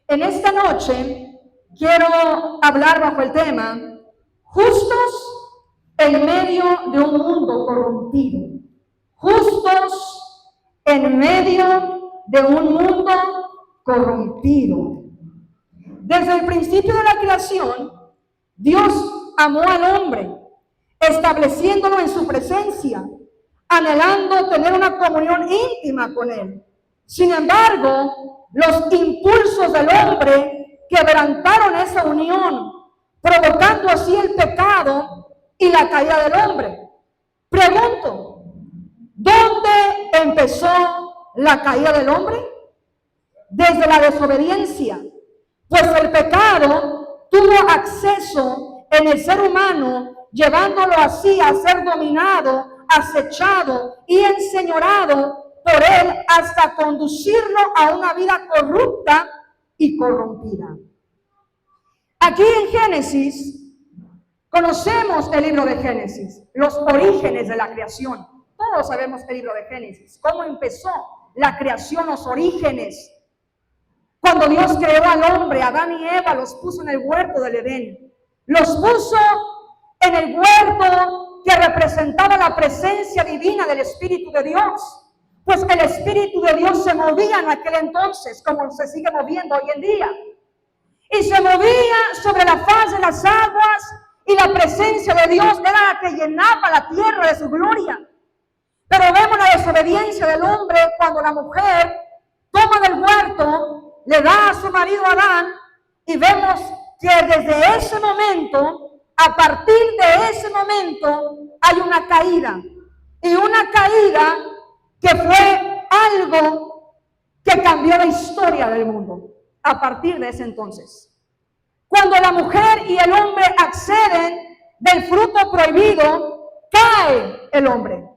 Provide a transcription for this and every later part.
En esta noche quiero hablar bajo el tema justos en medio de un mundo corrompido. Justos en medio de un mundo corrompido. Desde el principio de la creación, Dios amó al hombre, estableciéndolo en su presencia, anhelando tener una comunión íntima con él. Sin embargo, los impulsos del hombre quebrantaron esa unión, provocando así el pecado y la caída del hombre. Pregunto, ¿dónde empezó la caída del hombre? Desde la desobediencia, pues el pecado tuvo acceso en el ser humano, llevándolo así a ser dominado, acechado y enseñorado por él hasta conducirlo a una vida corrupta y corrompida. Aquí en Génesis conocemos el libro de Génesis, los orígenes de la creación. Todos sabemos el libro de Génesis, cómo empezó la creación, los orígenes. Cuando Dios creó al hombre, Adán y Eva, los puso en el huerto del Edén. Los puso en el huerto que representaba la presencia divina del Espíritu de Dios. Pues el Espíritu de Dios se movía en aquel entonces, como se sigue moviendo hoy en día. Y se movía sobre la faz de las aguas, y la presencia de Dios era la que llenaba la tierra de su gloria. Pero vemos la desobediencia del hombre cuando la mujer toma del huerto, le da a su marido Adán, y vemos que desde ese momento, a partir de ese momento, hay una caída. Y una caída que fue algo que cambió la historia del mundo a partir de ese entonces. Cuando la mujer y el hombre acceden del fruto prohibido, cae el hombre.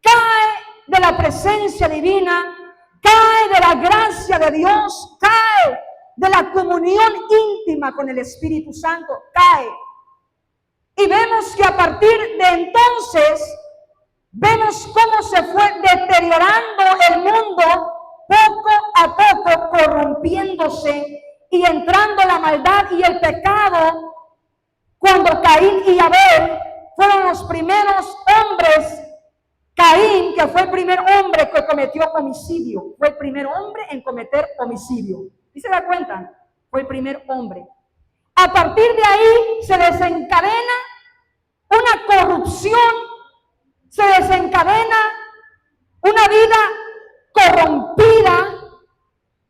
Cae de la presencia divina, cae de la gracia de Dios, cae de la comunión íntima con el Espíritu Santo, cae. Y vemos que a partir de entonces, vemos cómo se fue deteriorando el mundo poco a poco, corrompiéndose y entrando la maldad y el pecado. Cuando Caín y Abel fueron los primeros hombres, Caín, que fue el primer hombre que cometió homicidio, fue el primer hombre en cometer homicidio. ¿Y se da cuenta? Fue el primer hombre. A partir de ahí se desencadena una corrupción, se desencadena una vida corrompida,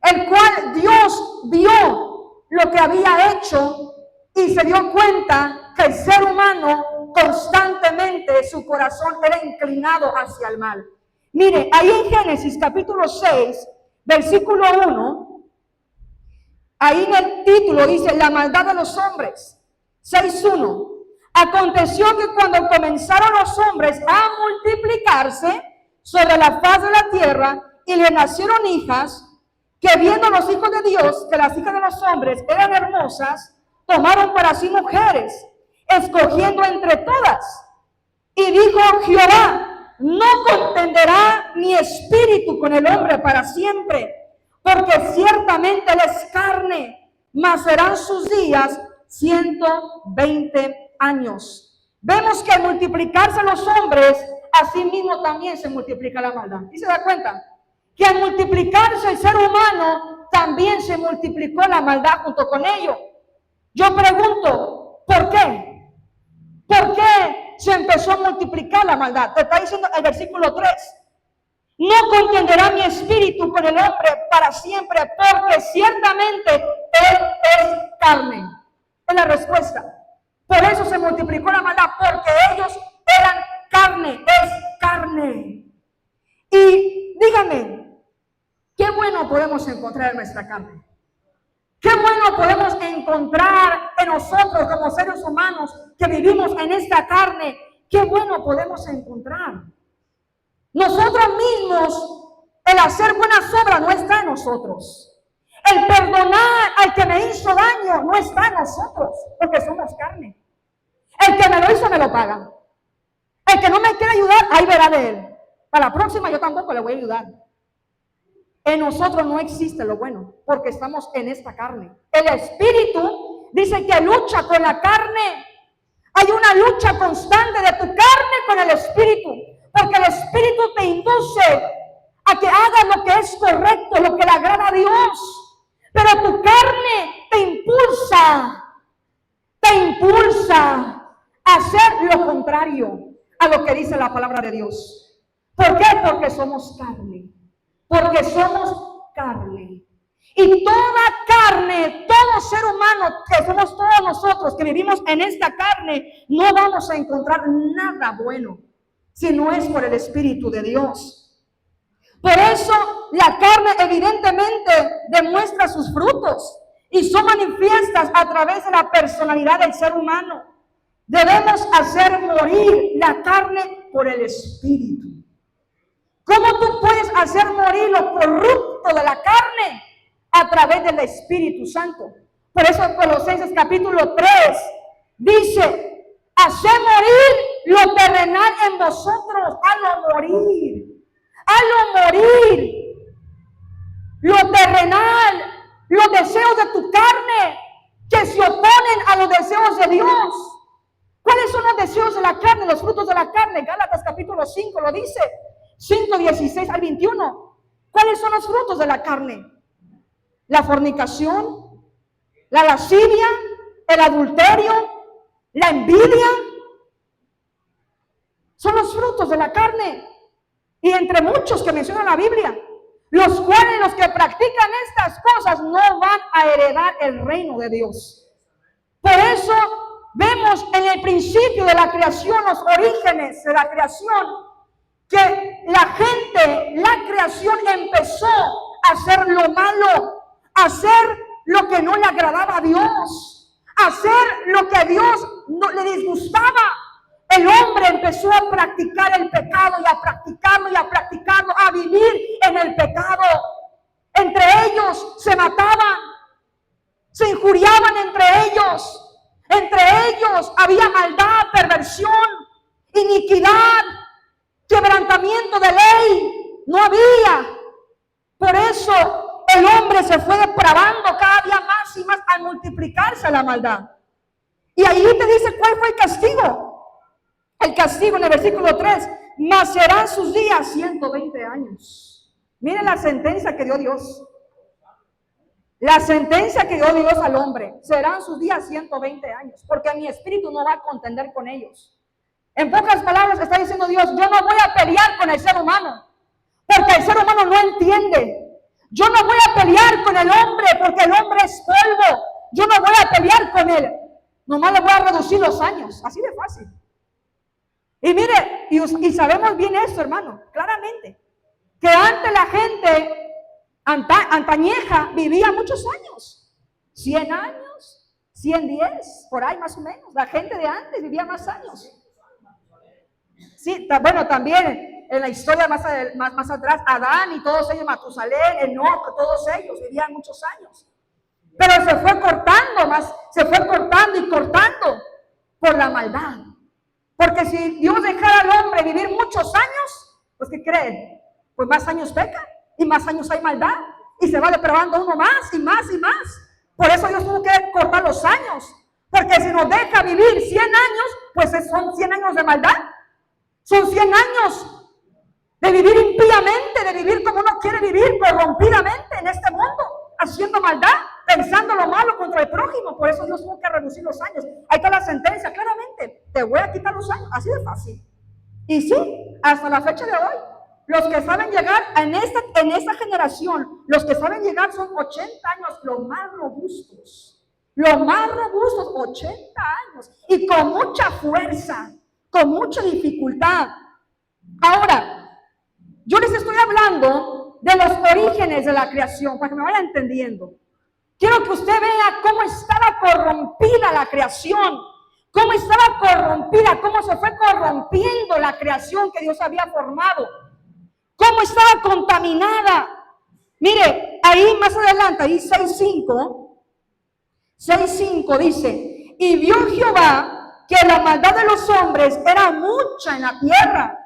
el cual Dios vio lo que había hecho y se dio cuenta que el ser humano constantemente su corazón era inclinado hacia el mal. Mire, ahí en Génesis capítulo 6, versículo 1, ahí en el título dice la maldad de los hombres. 6:1. Aconteció que cuando comenzaron los hombres a multiplicarse sobre la faz de la tierra y le nacieron hijas, que viendo los hijos de Dios que las hijas de los hombres eran hermosas, tomaron para sí mujeres, escogiendo entre todas. Y dijo Jehová: no contenderá mi espíritu con el hombre para siempre, porque ciertamente él es carne, mas serán sus días 120 años. Vemos que al multiplicarse los hombres, así mismo también se multiplica la maldad. ¿Y se da cuenta? Que al multiplicarse el ser humano, también se multiplicó la maldad junto con ello. Yo pregunto, ¿por qué? ¿Por qué se empezó a multiplicar la maldad? Te está diciendo el versículo 3. No contenderá mi espíritu con el hombre para siempre, porque ciertamente él es carne. Es la respuesta. Por eso se multiplicó la maldad, porque ellos eran carne, es carne. Y díganme, ¿qué bueno podemos encontrar en nuestra carne? ¿Qué bueno podemos encontrar en nosotros como seres humanos que vivimos en esta carne? ¿Qué bueno podemos encontrar? Nosotros mismos, el hacer buenas obras no está en nosotros. El perdonar al que me hizo daño no está en nosotros, porque somos carne. El que me lo hizo me lo paga. El que no me quiere ayudar, ahí verá de él. Para la próxima yo tampoco le voy a ayudar. En nosotros no existe lo bueno, porque estamos en esta carne. El espíritu dice que lucha con la carne. Hay una lucha constante de tu carne con el espíritu, porque el espíritu te induce a que hagas lo que es correcto, lo que le agrada a Dios. Pero tu carne te impulsa a hacer lo contrario a lo que dice la palabra de Dios. ¿Por qué? Porque somos carne. Porque somos carne. Y toda carne, todo ser humano, que somos todos nosotros que vivimos en esta carne, no vamos a encontrar nada bueno si no es por el Espíritu de Dios. Por eso la carne evidentemente demuestra sus frutos y son manifiestas a través de la personalidad del ser humano. Debemos hacer morir la carne por el Espíritu. ¿Cómo tú puedes hacer morir lo corrupto de la carne? A través del Espíritu Santo. Por eso en Colosenses capítulo 3 dice: haced morir lo terrenal en vosotros, hazlo morir. Hazlo morir. Lo terrenal, los deseos de tu carne que se oponen a los deseos de Dios. ¿Cuáles son los deseos de la carne, los frutos de la carne? Gálatas capítulo 5 lo dice, 5, 16 al 21. ¿Cuáles son los frutos de la carne? La fornicación, la lascivia, el adulterio, la envidia. Son los frutos de la carne. Y entre muchos que menciona la Biblia, los cuales los que practican estas cosas no van a heredar el reino de Dios. Por eso vemos en el principio de la creación, los orígenes de la creación, que la creación empezó a hacer lo malo, a hacer lo que no le agradaba a Dios, a hacer lo que a Dios no le disgustaba. El hombre empezó a practicar el pecado y a practicarlo, a vivir en el pecado. Entre ellos se mataban, se injuriaban entre ellos. Entre ellos había maldad, perversión, iniquidad, quebrantamiento de ley. No había. Por eso el hombre se fue depravando cada día más y más al multiplicarse la maldad. Y ahí te dice cuál fue el castigo. El castigo en el versículo 3, mas serán sus días 120 años. Miren la sentencia que dio Dios. La sentencia que dio Dios al hombre, serán sus días 120 años, porque mi espíritu no va a contender con ellos. En pocas palabras está diciendo Dios, yo no voy a pelear con el ser humano, porque el ser humano no entiende. Yo no voy a pelear con el hombre, porque el hombre es polvo. Yo no voy a pelear con él. Nomás le voy a reducir los años, así de fácil. Y mire, y sabemos bien esto, hermano, claramente, que antes la gente antañeja vivía muchos años, 100 años, 110, por ahí más o menos. La gente de antes vivía más años. Sí, bueno, también en la historia más atrás, Adán y todos ellos, Matusalén, Enoc, todos ellos vivían muchos años. Pero se fue cortando y cortando por la maldad. Porque si Dios dejara al hombre vivir muchos años, pues ¿qué creen? Pues más años peca y más años hay maldad y se va depravando uno más y más y más. Por eso Dios tuvo que cortar los años. Porque si nos deja vivir 100 años, pues son 100 años de maldad. Son 100 años de vivir impíamente, de vivir como uno quiere vivir, corrompidamente en este mundo, haciendo maldad, pensando lo malo contra el prójimo. Por eso Dios tuvo que reducir los años. Ahí está la sentencia, claramente. Te voy a quitar los años, así de fácil. Y sí, hasta la fecha de hoy, los que saben llegar en esta generación, los que saben llegar son 80 años, los más robustos. Los más robustos, 80 años. Y con mucha fuerza, con mucha dificultad. Ahora, yo les estoy hablando de los orígenes de la creación, para que me vayan entendiendo. Quiero que usted vea cómo estaba corrompida la creación, cómo estaba corrompida, cómo se fue corrompiendo la creación que Dios había formado, cómo estaba contaminada. Mire, ahí más adelante, ahí 6.5 dice, y vio Jehová que la maldad de los hombres era mucha en la tierra,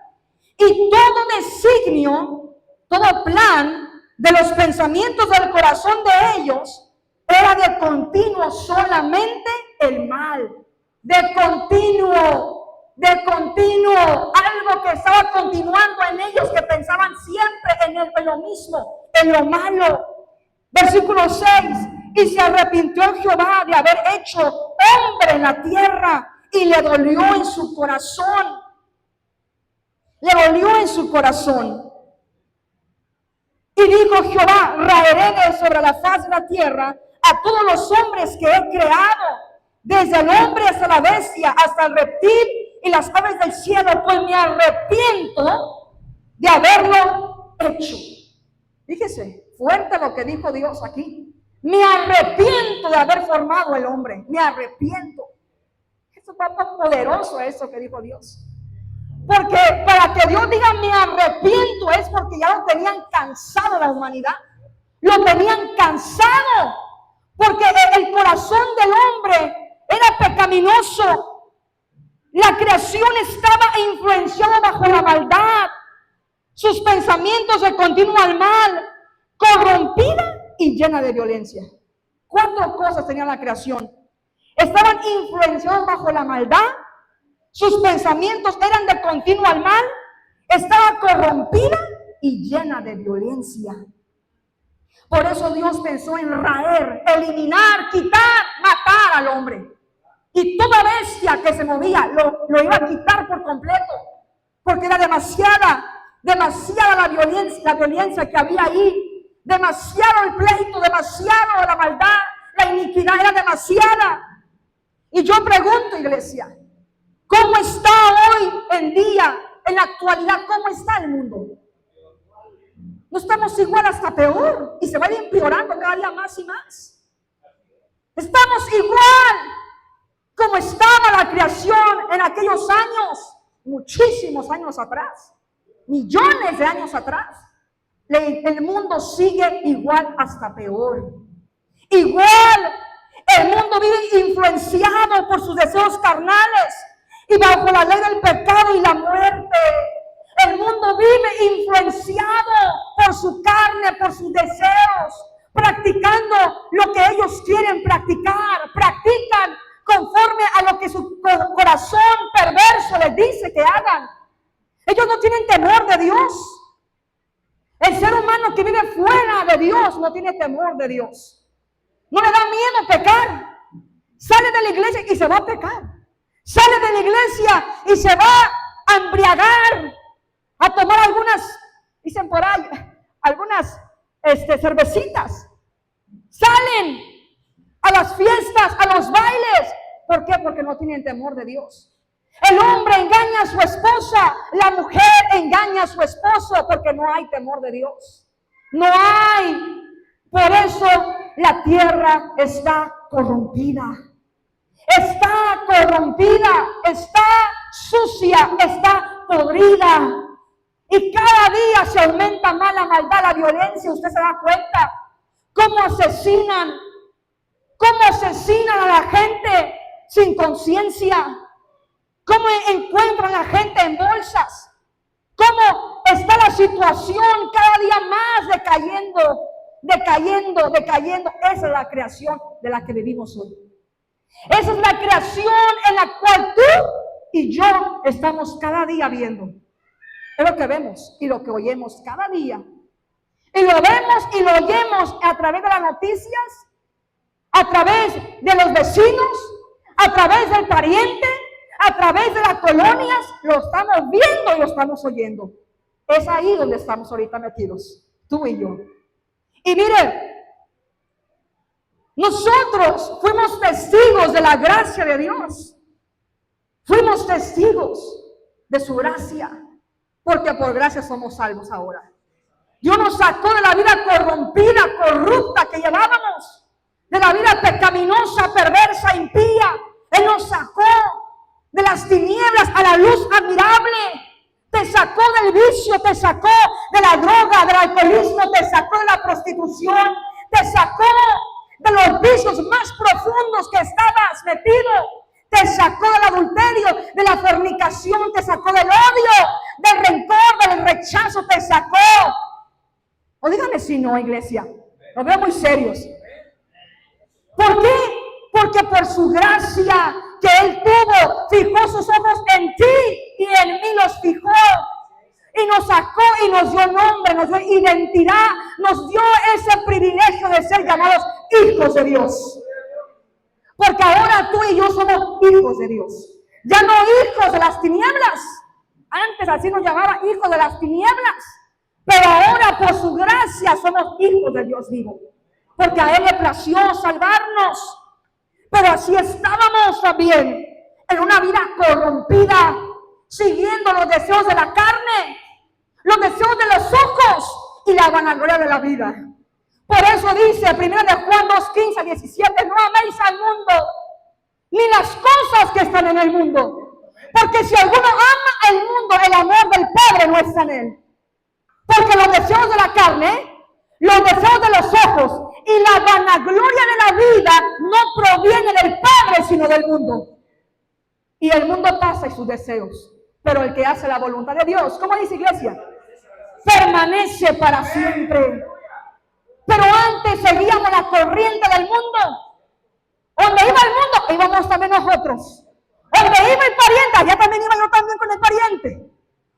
y todo designio, todo plan de los pensamientos del corazón de ellos era de continuo solamente el mal. De continuo, algo que estaba continuando en ellos, que pensaban siempre en lo mismo, en lo malo. Versículo 6, y se arrepintió Jehová de haber hecho hombre en la tierra, y le dolió en su corazón. Le dolió en su corazón. Y dijo Jehová, raeré sobre la faz de la tierra a todos los hombres que he creado, desde el hombre hasta la bestia, hasta el reptil y las aves del cielo, pues me arrepiento de haberlo hecho. Fíjese, fuerte lo que dijo Dios aquí. Me arrepiento de haber formado el hombre, me arrepiento. Eso fue tan poderoso eso que dijo Dios. Porque para que Dios diga me arrepiento es porque ya lo tenían cansado la humanidad. Lo tenían cansado. Porque el corazón del hombre era pecaminoso. La creación estaba influenciada bajo la maldad. Sus pensamientos de continuo al mal, corrompida y llena de violencia. 4 cosas tenía la creación. Estaban influenciados bajo la maldad. Sus pensamientos eran de continuo al mal, estaba corrompida y llena de violencia. Por eso Dios pensó en raer, eliminar, quitar, matar al hombre. Y toda bestia que se movía lo iba a quitar por completo, porque era demasiada la violencia que había ahí, demasiado el pleito, demasiado la maldad, la iniquidad era demasiada. Y yo pregunto, iglesia, ¿cómo está hoy en día, en la actualidad, cómo está el mundo? No estamos igual, hasta peor, y se va empeorando cada día más y más. Estamos igual como estaba la creación en aquellos años, muchísimos años atrás, millones de años atrás. El mundo sigue igual, hasta peor. Igual, el mundo vive influenciado por sus deseos carnales y bajo la ley del pecado y la muerte. El mundo vive influenciado por su carne, por sus deseos, practicando lo que ellos quieren practicar. Practican conforme a lo que su corazón perverso les dice que hagan. Ellos no tienen temor de Dios. El ser humano que vive fuera de Dios no tiene temor de Dios. No le da miedo pecar. Sale de la iglesia y se va a pecar. Sale de la iglesia y se va a embriagar, a tomar algunas, dicen por ahí, algunas cervecitas. Salen a las fiestas, a los bailes. ¿Por qué? Porque no tienen temor de Dios. El hombre engaña a su esposa, la mujer engaña a su esposo porque no hay temor de Dios. No hay. Por eso la tierra está corrompida. Está corrompida, está sucia, está podrida. Y cada día se aumenta más la maldad, la violencia. Usted se da cuenta cómo asesinan a la gente sin conciencia. Cómo encuentran a la gente en bolsas. Cómo está la situación cada día más decayendo. Esa es la creación de la que vivimos hoy. Esa es la creación en la cual tú y yo estamos cada día viendo. Es lo que vemos y lo que oyemos cada día. Y lo vemos y lo oyemos a través de las noticias, a través de los vecinos, a través del pariente, a través de las colonias. Lo estamos viendo y lo estamos oyendo. Es ahí donde estamos ahorita metidos, tú y yo. Y mire, nosotros fuimos testigos de la gracia de Dios. Fuimos testigos de su gracia, porque por gracia somos salvos ahora. Dios nos sacó de la vida corrompida, corrupta que llevábamos, de la vida pecaminosa, perversa, impía. Él nos sacó de las tinieblas a la luz admirable. Te sacó del vicio, te sacó de la droga, del alcoholismo, te sacó de la prostitución, te sacó de los vicios más profundos que estabas metido. Te sacó del adulterio, de la fornicación, te sacó del odio, del rencor, del rechazo, te sacó. O dígame si no, iglesia. Los veo muy serios. ¿Por qué? Porque por su gracia que Él tuvo, fijó sus ojos en ti y en mí los fijó. Y nos sacó y nos dio nombre, nos dio identidad, nos dio ese privilegio de ser llamados hijos de Dios. Porque ahora tú y yo somos hijos de Dios. Ya no hijos de las tinieblas. Antes así nos llamaban hijos de las tinieblas. Pero ahora por su gracia somos hijos de Dios vivo. Porque a Él le plació salvarnos. Pero así estábamos también, en una vida corrompida, siguiendo los deseos de la carne, los deseos de los ojos y la vanagloria de la vida. Por eso dice 1 Juan 2:15-17, no améis al mundo, ni las cosas que están en el mundo. Porque si alguno ama el mundo, el amor del Padre no está en él. Porque los deseos de la carne, los deseos de los ojos y la vanagloria de la vida no provienen del Padre, sino del mundo. Y el mundo pasa y sus deseos. Pero el que hace la voluntad de Dios, ¿cómo dice iglesia? Permanece para siempre. Pero antes seguíamos la corriente del mundo. Donde iba el mundo, íbamos también nosotros. Donde iba el pariente, allá también iba yo también con el pariente.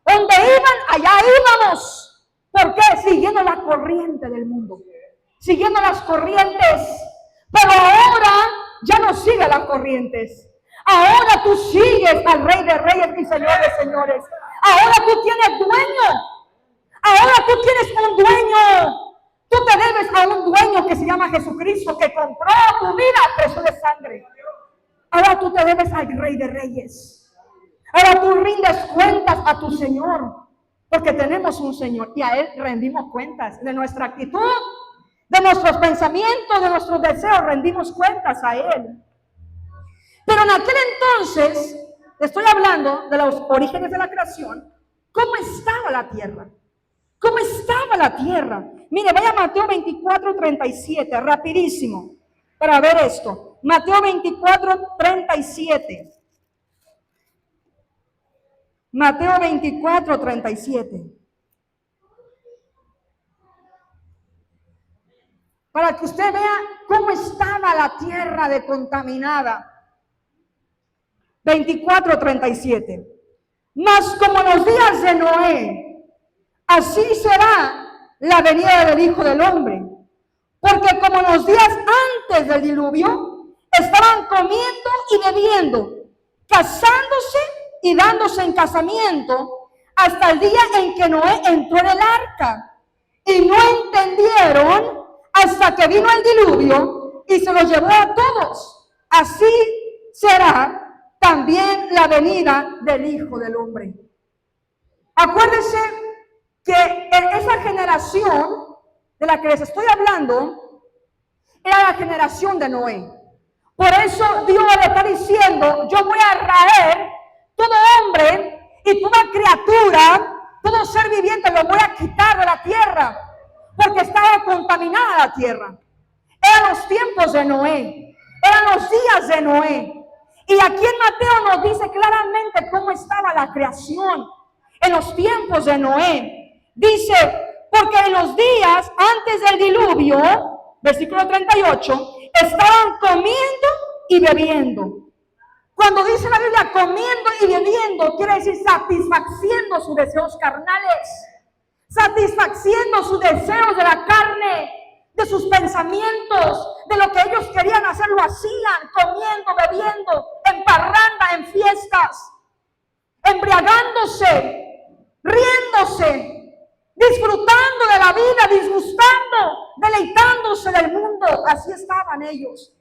Donde iban, allá íbamos. ¿Por qué? Siguiendo la corriente del mundo. Siguiendo las corrientes. Pero ahora ya no sigue las corrientes. Ahora tú sigues al Rey de Reyes y Señor de Señores. Ahora tú tienes dueño. Ahora tú tienes un dueño. Tú te debes a un dueño que se llama Jesucristo, que compró tu vida a precio de sangre. Ahora tú te debes al Rey de Reyes. Ahora tú rindes cuentas a tu Señor. Porque tenemos un Señor y a Él rendimos cuentas de nuestra actitud, de nuestros pensamientos, de nuestros deseos, rendimos cuentas a Él. Pero en aquel entonces, estoy hablando de los orígenes de la creación, ¿cómo estaba la tierra? ¿Cómo estaba la tierra? Mire, vaya a Mateo 24:37, rapidísimo, para ver esto. Mateo 24:37. Mateo 24:37. Para que usted vea cómo estaba la tierra de contaminada. 24:37. Mas como en los días de Noé, así será la venida del Hijo del Hombre. Porque como en los días antes del diluvio, estaban comiendo y bebiendo, casándose y dándose en casamiento, hasta el día en que Noé entró en el arca. Y no entendieron hasta que vino el diluvio y se los llevó a todos. Así será también la venida del Hijo del Hombre. Acuérdense que en esa generación de la que les estoy hablando era la generación de Noé. Por eso Dios le está diciendo: yo voy a raer todo hombre y toda criatura, todo ser viviente, lo voy a quitar de la tierra, porque estaba contaminada la tierra. Eran los tiempos de Noé, eran los días de Noé. Y aquí en Mateo nos dice claramente cómo estaba la creación en los tiempos de Noé. Dice, porque en los días antes del diluvio, versículo 38, estaban comiendo y bebiendo. Cuando dice la Biblia comiendo y bebiendo, quiere decir satisfaciendo sus deseos carnales, satisfaciendo sus deseos de la carne, de sus pensamientos, de lo que ellos querían hacer, lo hacían, comiendo, bebiendo, en parranda, en fiestas, embriagándose, riéndose, disfrutando de la vida, disgustando, deleitándose del mundo. Así estaban ellos.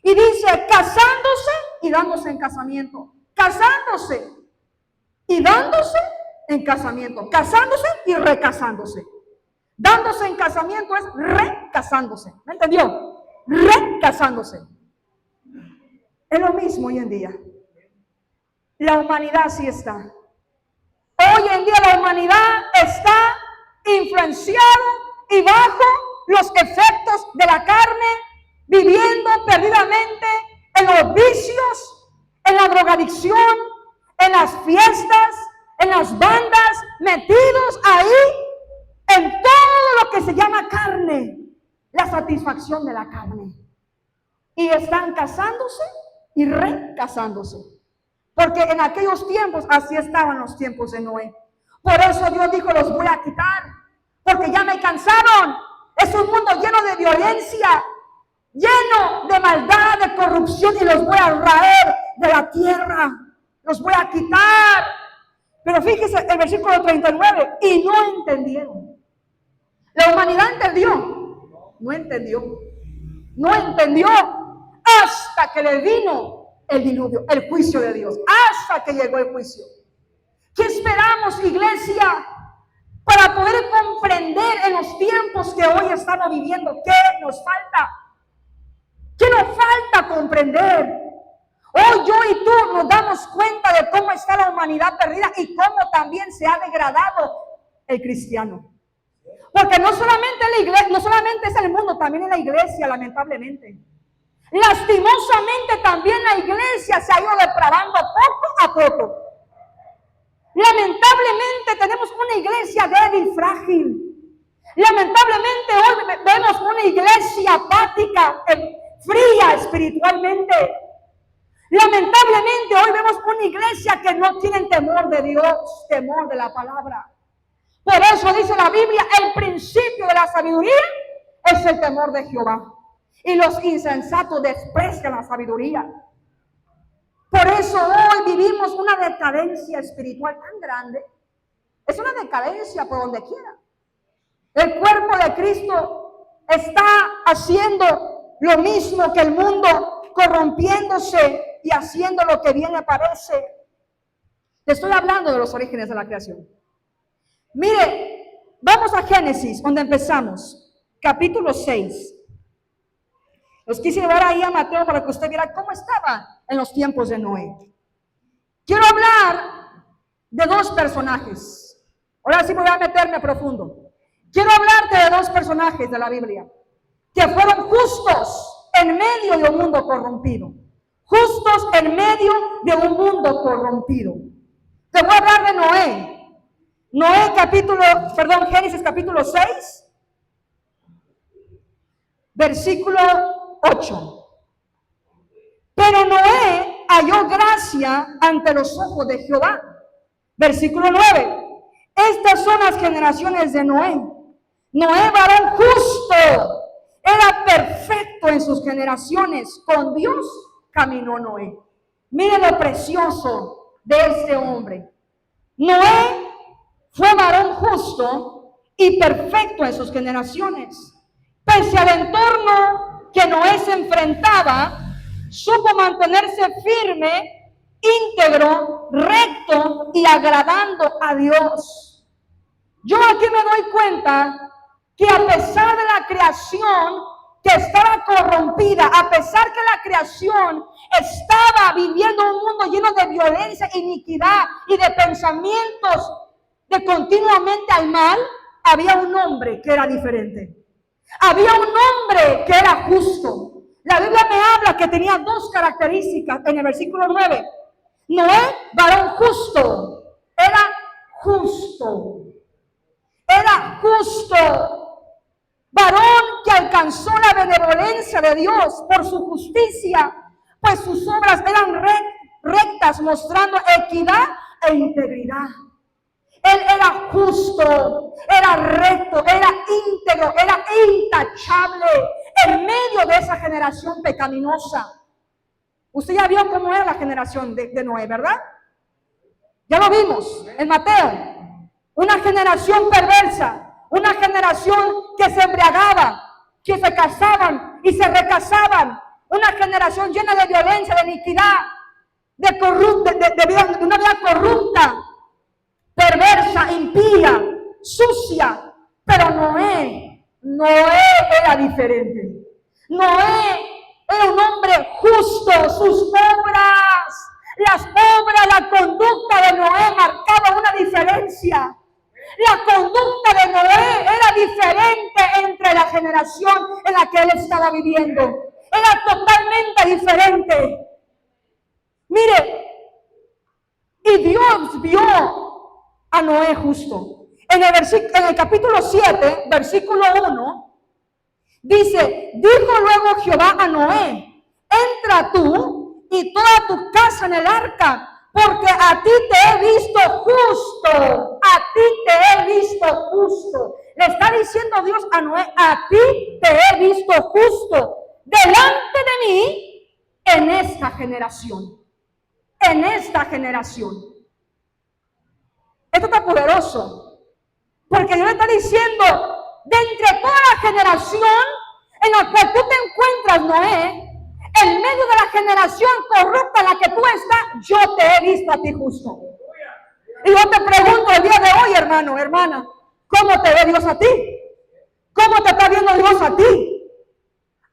Y dice, casándose y dándose en casamiento. Casándose y dándose en casamiento. Casándose y recasándose. Dándose en casamiento es recasándose. ¿Me entendió? Recasándose. Es lo mismo hoy en día. La humanidad así está. Hoy en día la humanidad está influenciada y bajo los efectos de la carne, viviendo perdidamente en los vicios, en la drogadicción, en las fiestas, en las bandas, metidos ahí en todo lo que se llama satisfacción de la carne. Y están casándose y recasándose. Porque en aquellos tiempos, así estaban los tiempos de Noé. Por eso Dios dijo, los voy a quitar. Porque ya me cansaron. Es un mundo lleno de violencia, lleno de maldad, de corrupción. Y los voy a raer de la tierra. Los voy a quitar. Pero fíjese el versículo 39. Y no entendieron. La humanidad entendió. No entendió. No entendió. Hasta que le vino el diluvio, el juicio de Dios. Hasta que llegó el juicio. ¿Qué esperamos, iglesia, para poder comprender en los tiempos que hoy estamos viviendo? ¿Qué nos falta? ¿Qué nos falta comprender? Hoy yo y tú nos damos cuenta de cómo está la humanidad perdida y cómo también se ha degradado el cristiano. Porque no solamente la iglesia, no solamente es el mundo, también es la iglesia, lamentablemente. Lastimosamente también la iglesia se ha ido depravando poco a poco. Lamentablemente tenemos una iglesia débil, frágil. Lamentablemente hoy vemos una iglesia apática, fría espiritualmente. Lamentablemente hoy vemos una iglesia que no tiene temor de Dios, temor de la palabra. Por eso dice la Biblia, el principio de la sabiduría es el temor de Jehová. Y los insensatos desprecian la sabiduría. Por eso hoy vivimos una decadencia espiritual tan grande. Es una decadencia por donde quiera. El cuerpo de Cristo está haciendo lo mismo que el mundo, corrompiéndose y haciendo lo que bien le parece. Te estoy hablando de los orígenes de la creación. Mire, vamos a Génesis, donde empezamos, capítulo 6. Los quise llevar ahí a Mateo para que usted viera cómo estaba en los tiempos de Noé. Quiero hablar de dos personajes. Ahora sí me voy a meterme profundo. Quiero hablarte de dos personajes de la Biblia que fueron justos en medio de un mundo corrompido. Justos en medio de un mundo corrompido. Te voy a hablar de Noé. Génesis capítulo 6, versículo 8. Pero Noé halló gracia ante los ojos de Jehová. Versículo 9. Estas son las generaciones de Noé. Noé, varón justo, era perfecto en sus generaciones. Con Dios caminó Noé. Miren lo precioso de este hombre. Noé fue varón justo y perfecto en sus generaciones. Pese al entorno que Noé se enfrentaba, supo mantenerse firme, íntegro, recto y agradando a Dios. Yo aquí me doy cuenta que a pesar de la creación que estaba corrompida, a pesar que la creación estaba viviendo un mundo lleno de violencia, iniquidad y de pensamientos de continuamente al mal, había un hombre que era diferente. Había un hombre que era justo. La Biblia me habla que tenía dos características en el versículo 9. Noé, varón justo. Era justo. Era justo. Varón que alcanzó la benevolencia de Dios por su justicia, pues sus obras eran rectas, mostrando equidad e integridad. Él era justo, era recto, era íntegro, era intachable en medio de esa generación pecaminosa. Usted ya vio cómo era la generación de Noé, ¿verdad? Ya lo vimos en Mateo. Una generación perversa, una generación que se embriagaba, que se casaban y se recasaban. Una generación llena de violencia, de iniquidad, de una vida corrupta, perversa, impía, sucia. Pero Noé era diferente. Noé era un hombre justo. Sus obras, la conducta de Noé marcaba una diferencia. La conducta de Noé era diferente entre la generación en la que él estaba viviendo. Era totalmente diferente. Mire, y Dios vio a Noé justo. En el capítulo 7, versículo 1, Dice, dijo luego Jehová a Noé, entra tú y toda tu casa en el arca, porque a ti te he visto justo, a ti te he visto justo. Le está diciendo Dios a Noé, a ti te he visto justo delante de mí en esta generación. En esta generación. Esto está poderoso, porque Dios le está diciendo, de entre toda la generación en la cual tú te encuentras, Noé, en medio de la generación corrupta en la que tú estás, yo te he visto a ti justo. Y yo te pregunto el día de hoy, hermano, hermana, ¿cómo te ve Dios a ti? ¿Cómo te está viendo Dios a ti?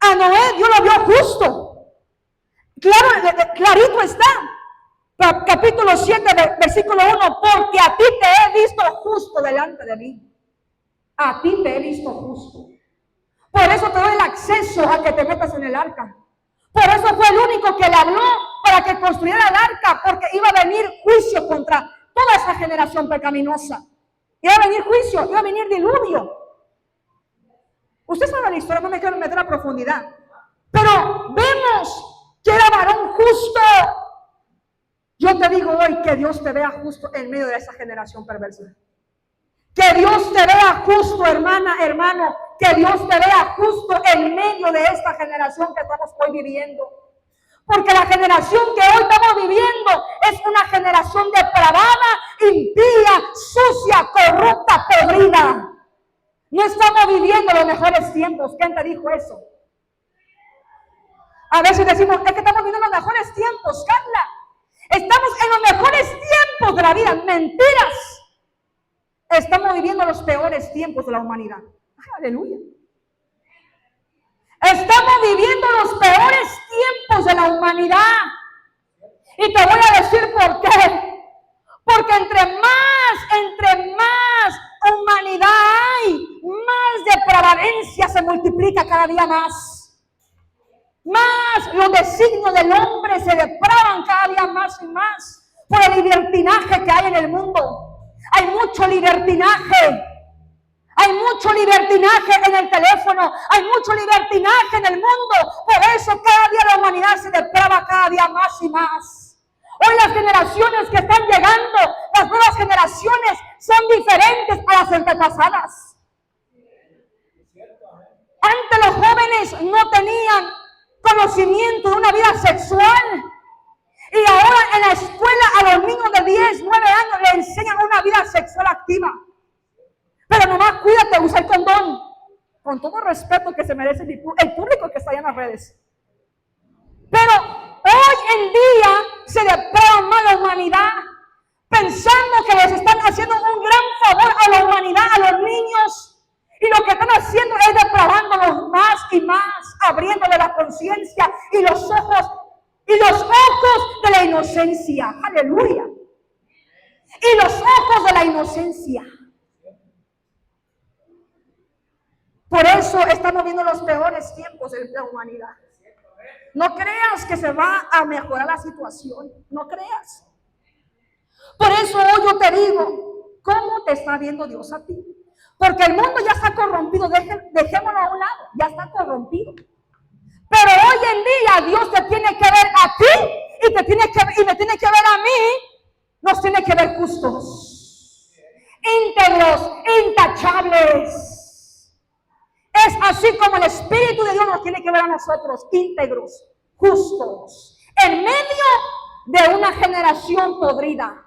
A Noé Dios lo vio justo. Claro, clarito está. Capítulo 7, versículo 1, porque a ti te he visto justo delante de mí. A ti te he visto justo. Por eso te doy el acceso a que te metas en el arca. Por eso fue el único que le habló para que construyera el arca, porque iba a venir juicio contra toda esa generación pecaminosa. Iba a venir juicio, iba a venir diluvio. Usted sabe la historia, no me quiero meter a profundidad. Pero vemos que era varón justo. Yo te digo hoy que Dios te vea justo en medio de esa generación perversa. Que Dios te vea justo, hermana, hermano. Que Dios te vea justo en medio de esta generación que estamos hoy viviendo. Porque la generación que hoy estamos viviendo es una generación depravada, impía, sucia, corrupta, podrida. No estamos viviendo los mejores tiempos. ¿Quién te dijo eso? A veces decimos, es que estamos viviendo los mejores tiempos, Carla. Estamos en los mejores tiempos de la vida. Mentiras. Estamos viviendo los peores tiempos de la humanidad. Aleluya. Estamos viviendo los peores tiempos de la humanidad. Y te voy a decir por qué. Porque entre más humanidad hay, más depravadencia se multiplica cada día más. Más los designios del hombre se depravan cada día más y más por el libertinaje que hay en el mundo. Hay mucho libertinaje. Hay mucho libertinaje en el teléfono. Hay mucho libertinaje en el mundo. Por eso cada día la humanidad se deprava cada día más y más. Hoy las generaciones que están llegando, las nuevas generaciones, son diferentes a las antepasadas. Antes los jóvenes no tenían conocimiento de una vida sexual. Y ahora en la escuela a los niños de 10, 9 años le enseñan una vida sexual activa. Pero nomás cuídate, usa el condón. Con todo respeto que se merece el público que está allá en las redes. Pero hoy en día se deprava más la humanidad, pensando que les están haciendo un gran favor a la humanidad, a los niños. Y lo que están haciendo es depravándolos más y más, abriéndole la conciencia y los ojos de la inocencia. Aleluya. Y los ojos de la inocencia. Por eso estamos viendo los peores tiempos de la humanidad. No creas que se va a mejorar la situación. No creas. Por eso hoy yo te digo, ¿cómo te está viendo Dios a ti? Porque el mundo ya está corrompido. Dejémoslo a un lado. Ya está corrompido. Pero hoy en día Dios te tiene que ver a ti y me tiene que ver a mí. Nos tiene que ver justos, íntegros, intachables. Es así como el Espíritu de Dios nos tiene que ver a nosotros, íntegros, justos, en medio de una generación podrida.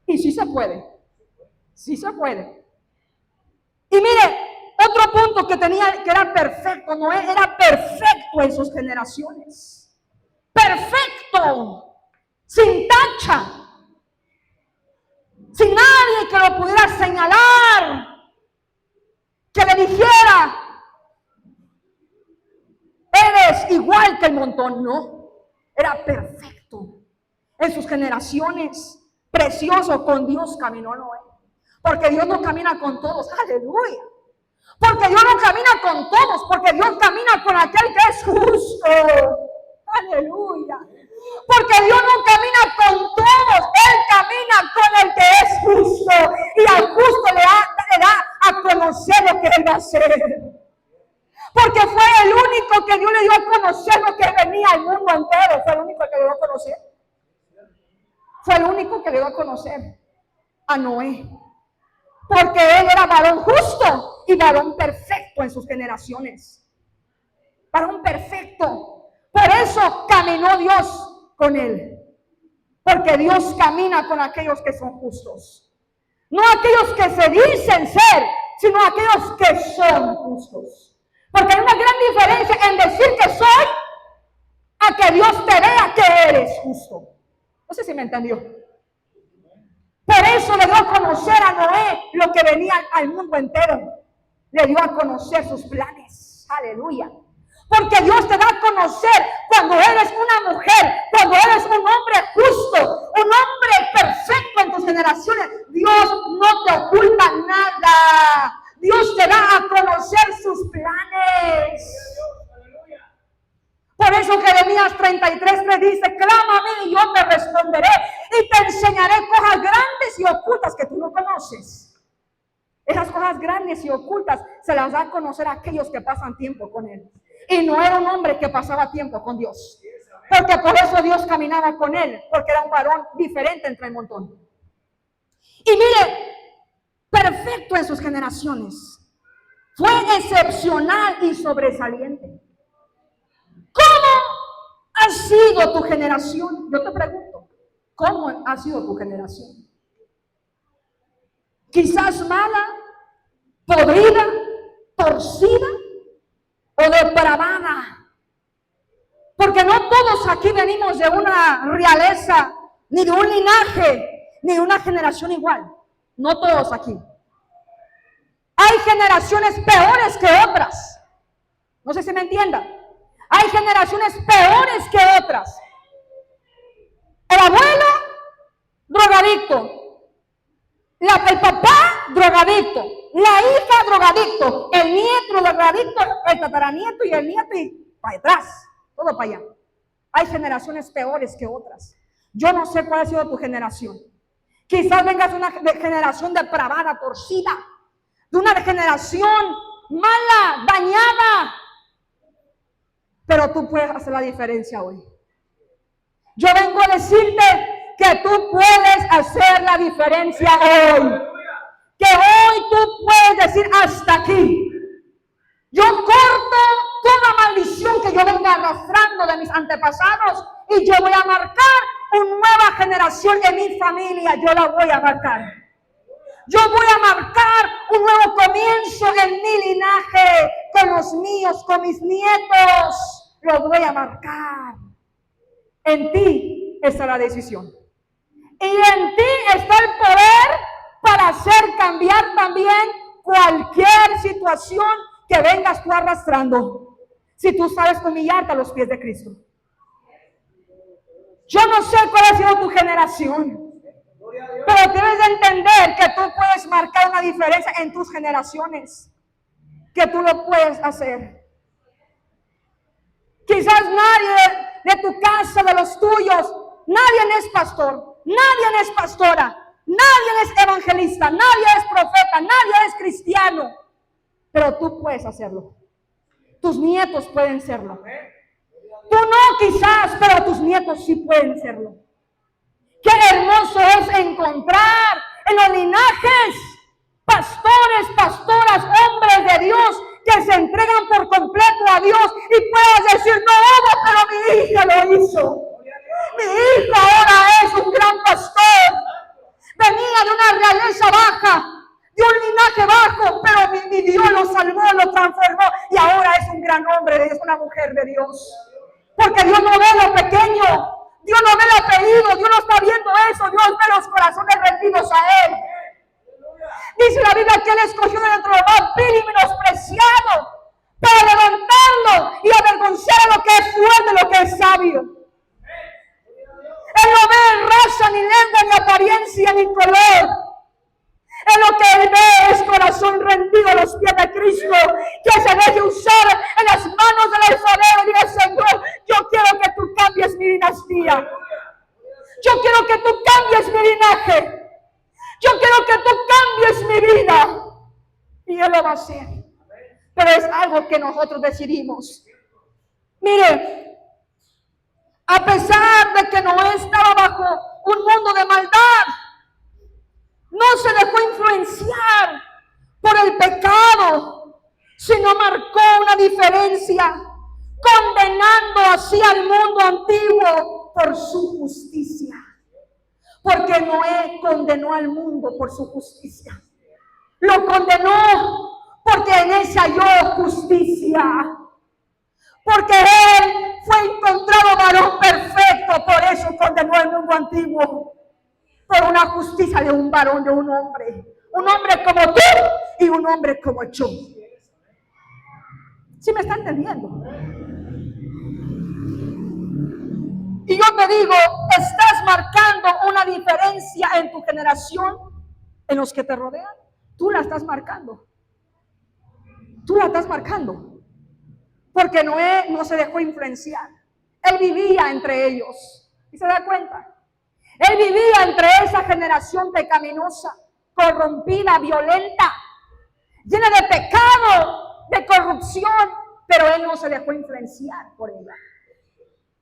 Y sí se puede. Sí se puede. Y mire, otro punto que era perfecto, Noé era perfecto en sus generaciones. Perfecto, sin tacha, sin nadie que lo pudiera señalar, que le dijera, eres igual que el montón. No, era perfecto en sus generaciones. Precioso, con Dios caminó Noé. Porque Dios no camina con todos. Aleluya. Porque Dios no camina con todos, porque Dios camina con aquel que es justo. Aleluya. Porque Dios no camina con todos, Él camina con el que es justo. Y al justo le da a conocer lo que Él va a hacer. Porque fue el único que Dios le dio a conocer lo que venía al mundo entero. Fue el único que le dio a conocer. Fue el único que le dio a conocer a Noé. Porque él era varón justo y varón perfecto en sus generaciones. Varón perfecto. Por eso caminó Dios con él. Porque Dios camina con aquellos que son justos. No aquellos que se dicen ser, sino aquellos que son justos. Porque hay una gran diferencia en decir que soy a que Dios te vea que eres justo. No sé si me entendió. Por eso le dio a conocer a Noé lo que venía al mundo entero. Le dio a conocer sus planes. Aleluya. Porque Dios te da a conocer cuando eres una mujer, cuando eres un hombre justo, un hombre perfecto en tus generaciones. Dios no te oculta nada. Dios te da a conocer sus planes. Por eso Jeremías 33:3 dice: clama a mí y yo te responderé y te enseñaré cosas grandes y ocultas que tú no conoces. Esas cosas grandes y ocultas se las da a conocer a aquellos que pasan tiempo con Él. Y no era un hombre que pasaba tiempo con Dios. Porque por eso Dios caminaba con él. Porque era un varón diferente entre el montón. Y mire, perfecto en sus generaciones. Fue excepcional y sobresaliente. ¿Cómo ha sido tu generación? Yo te pregunto, ¿cómo ha sido tu generación? Quizás mala, podrida, torcida o depravada. Porque no todos aquí venimos de una realeza, ni de un linaje, ni de una generación igual. No todos aquí. Hay generaciones peores que otras. No sé si me entiendan. Hay generaciones peores que otras. El abuelo, drogadicto. El papá, drogadicto. La hija, drogadicto. El nieto, drogadicto. El tataranieto y el nieto y para atrás. Todo para allá. Hay generaciones peores que otras. Yo no sé cuál ha sido tu generación. Quizás vengas de una generación depravada, torcida. De una generación mala, dañada. Pero tú puedes hacer la diferencia hoy. Yo vengo a decirte que tú puedes hacer la diferencia hoy. Que hoy tú puedes decir hasta aquí. Yo corto toda maldición que yo venga arrastrando de mis antepasados y yo voy a marcar una nueva generación en mi familia. Yo la voy a marcar. Yo voy a marcar un nuevo comienzo en mi linaje, con los míos, con mis nietos. Lo voy a marcar. En ti está la decisión. Y en ti está el poder para hacer cambiar también cualquier situación que vengas tú arrastrando. Si tú sabes humillarte a los pies de Cristo. Yo no sé cuál ha sido tu generación. Pero debes de entender que tú puedes marcar una diferencia en tus generaciones. Que tú lo puedes hacer. Quizás nadie de tu casa, de los tuyos, nadie es pastor, nadie es pastora, nadie es evangelista, nadie es profeta, nadie es cristiano. Pero tú puedes hacerlo. Tus nietos pueden serlo. Tú no quizás, pero tus nietos sí pueden serlo. Qué hermoso es encontrar en los linajes pastores, pastoras, hombres de Dios que se entregan por completo a Dios y puedas decir, no, pero mi hija lo hizo. Mi hija ahora es un gran pastor. Venía de una realeza baja, de un linaje bajo, pero mi Dios lo salvó, lo transformó y ahora es un gran hombre, es una mujer de Dios. Porque Dios no ve lo pequeño. Dios no ve el apellido, Dios no está viendo eso, Dios ve los corazones rendidos a Él. Dice la Biblia que Él escogió de entre lo más vil y menospreciado para levantarlo y avergonzar a lo que es fuerte, lo que es sabio. Él no ve raza, ni lengua, ni apariencia, ni color. En lo que Él ve es corazón rendido a los pies de Cristo, que se deje usar en las manos del alfarero y diga, Señor, yo quiero que tú cambies mi dinastía. Yo quiero que tú cambies mi linaje. Yo quiero que tú cambies mi vida. Y Él lo va a hacer. pero es algo que nosotros decidimos. Mire, a pesar de que Noé estaba bajo un mundo de maldad, no se dejó influenciar por el pecado, sino marcó una diferencia, condenando así al mundo antiguo por su justicia. Porque Noé condenó al mundo por su justicia. Lo condenó porque en él se halló justicia. Porque él fue encontrado varón perfecto, por eso condenó al mundo antiguo. Por una justicia de un varón, de un hombre como tú y un hombre como yo. ¿Sí me está entendiendo? Y yo te digo, estás marcando una diferencia en tu generación, en los que te rodean. Tú la estás marcando. Tú la estás marcando. Porque Noé no se dejó influenciar. Él vivía entre ellos. ¿Y se da cuenta? Él vivía entre esa generación pecaminosa, corrompida, violenta, llena de pecado, de corrupción, pero él no se dejó influenciar por ella.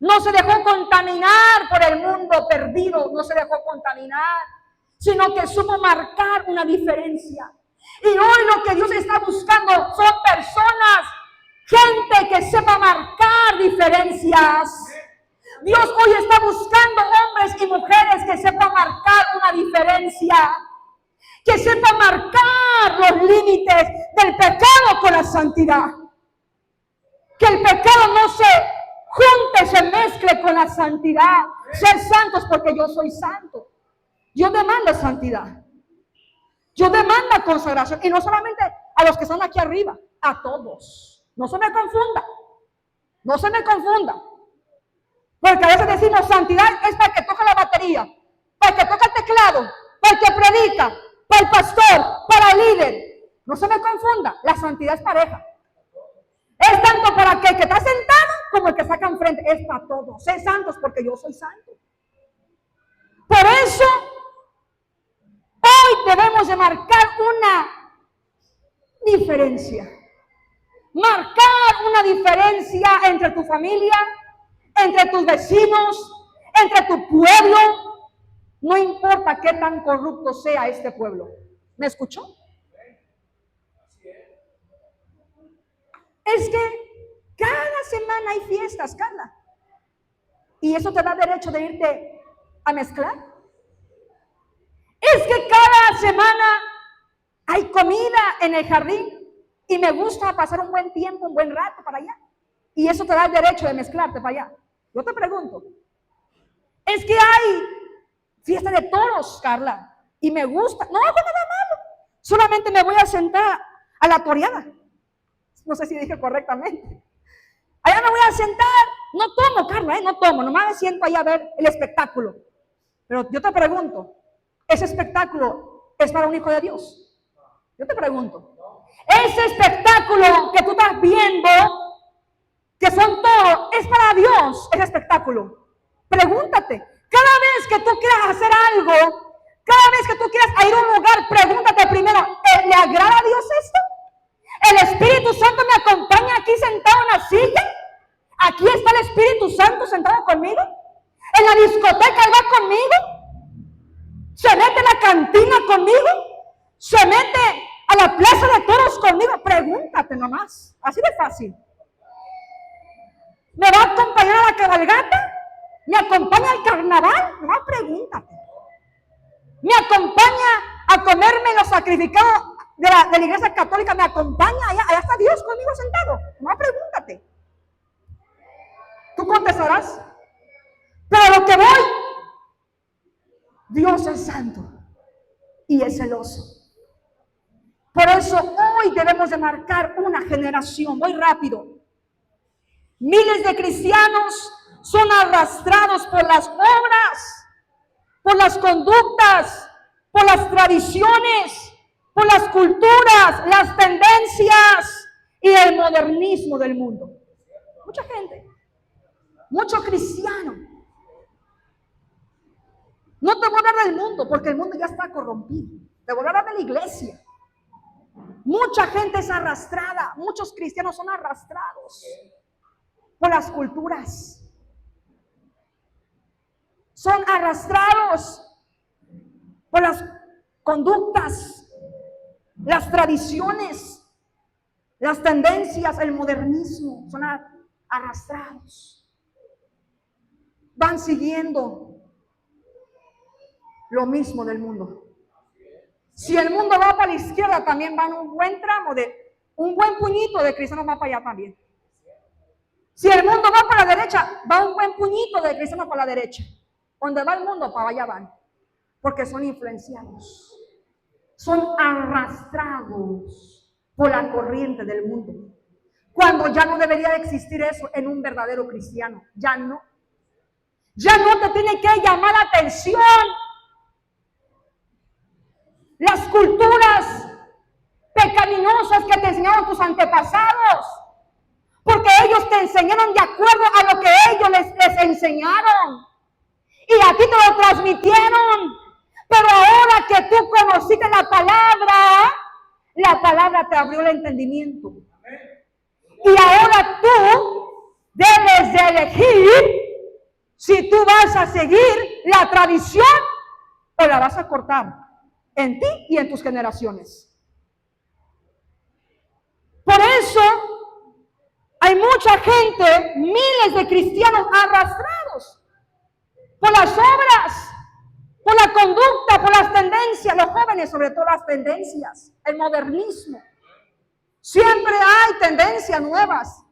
No se dejó contaminar por el mundo perdido, no se dejó contaminar, sino que supo marcar una diferencia. Y hoy lo que Dios está buscando son personas, gente que sepa marcar diferencias. Dios hoy está buscando hombres y mujeres que sepan marcar una diferencia, que sepan marcar los límites del pecado con la santidad. Que el pecado no se junte, se mezcle con la santidad. Ser santos porque yo soy santo. Dios demanda santidad. Dios demanda consagración. Y no solamente a los que están aquí arriba, a todos. No se me confunda. No se me confunda. Porque a veces decimos santidad es para el que toca la batería, para el que toca el teclado, para el que predica, para el pastor, para el líder. No se me confunda. La santidad es pareja. Es tanto para aquel que está sentado como el que saca enfrente. Es para todos. Sé santos porque yo soy santo. Por eso, hoy debemos de marcar una diferencia. Marcar una diferencia entre tu familia, entre tus vecinos, entre tu pueblo. No importa qué tan corrupto sea este pueblo. ¿Me escuchó? Es que cada semana hay fiestas, Carla. ¿Y eso te da derecho de irte a mezclar? Es que cada semana hay comida en el jardín y me gusta pasar un buen tiempo, un buen rato para allá. Y eso te da el derecho de mezclarte para allá. Yo te pregunto, es que hay fiesta de toros, Carla, y me gusta. No hago nada malo. Solamente me voy a sentar a la toreada. No sé si dije correctamente. Allá me voy a sentar. No tomo, Carla, no tomo. Nomás me siento ahí a ver el espectáculo. Pero yo te pregunto, ¿ese espectáculo es para un hijo de Dios? Yo te pregunto. Ese espectáculo que tú estás viendo, que son todos, es para Dios ese espectáculo. Pregúntate. Cada vez que tú quieras hacer algo, cada vez que tú quieras ir a un lugar, pregúntate primero, ¿le agrada a Dios esto? ¿El Espíritu Santo me acompaña aquí sentado en la silla? ¿Aquí está el Espíritu Santo sentado conmigo? ¿En la discoteca Él va conmigo? ¿Se mete en la cantina conmigo? ¿Se mete a la plaza de toros conmigo? Pregúntate nomás, así de fácil. ¿Me va a acompañar a la cabalgata? ¿Me acompaña al carnaval? Nomás pregúntate. ¿Me acompaña a comerme los sacrificados de la iglesia católica? ¿Me acompaña? Allá está Dios conmigo sentado. Nomás pregúntate. Tú contestarás. Pero a lo que voy, Dios es santo y es celoso. Por eso hoy debemos de marcar una generación. Voy rápido. Miles de cristianos son arrastrados por las obras, por las conductas, por las tradiciones, por las culturas, las tendencias y el modernismo del mundo. Mucha gente, mucho cristiano. No te voy a hablar del mundo porque el mundo ya está corrompido. Te voy a hablar de la iglesia. Mucha gente es arrastrada, muchos cristianos son arrastrados por las culturas. Son arrastrados por las conductas, las tradiciones, las tendencias, el modernismo. Son arrastrados. Van siguiendo lo mismo del mundo. Si el mundo va para la izquierda, también van un buen tramo un buen puñito de cristianos va para allá también. Si el mundo va para la derecha, va un buen puñito de cristianos para la derecha. Donde va el mundo, para allá van. Porque son influenciados. Son arrastrados por la corriente del mundo. Cuando ya no debería de existir eso en un verdadero cristiano. Ya no. Ya no te tiene que llamar la atención las culturas pecaminosas que te enseñaron tus antepasados. Porque ellos te enseñaron de acuerdo a lo que ellos les enseñaron. Y a ti te lo transmitieron. Pero ahora que tú conociste la palabra te abrió el entendimiento. Y ahora tú debes de elegir si tú vas a seguir la tradición o la vas a cortar en ti y en tus generaciones. Por eso hay mucha gente, miles de cristianos arrastrados por las obras, por la conducta, por las tendencias, los jóvenes sobre todo las tendencias, el modernismo. Siempre hay tendencias nuevas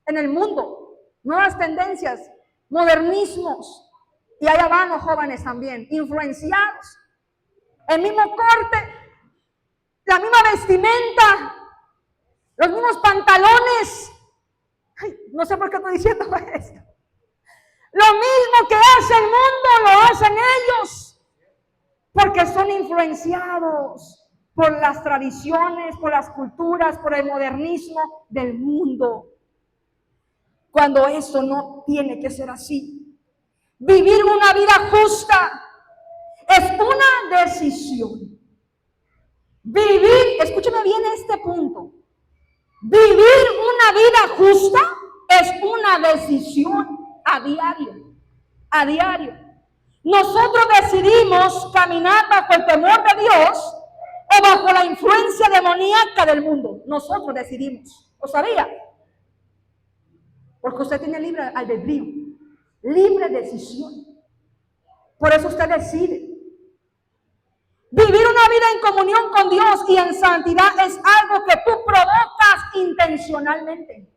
en el mundo, nuevas tendencias, modernismos. Y allá van los jóvenes también, influenciados. El mismo corte, la misma vestimenta, los mismos pantalones. Ay, no sé por qué estoy diciendo esto. Lo mismo que hace el mundo, lo hacen ellos. Porque son influenciados por las tradiciones, por las culturas, por el modernismo del mundo. Cuando eso no tiene que ser así. Vivir una vida justa es una decisión. Vivir, escúchame bien este punto. Vivir una vida justa es una decisión a diario. A diario. Nosotros decidimos caminar bajo el temor de Dios o bajo la influencia demoníaca del mundo. Nosotros decidimos. ¿Lo sabía? Porque usted tiene libre albedrío, libre decisión. Por eso usted decide. Vivir una vida en comunión con Dios y en santidad es algo que tú provocas intencionalmente.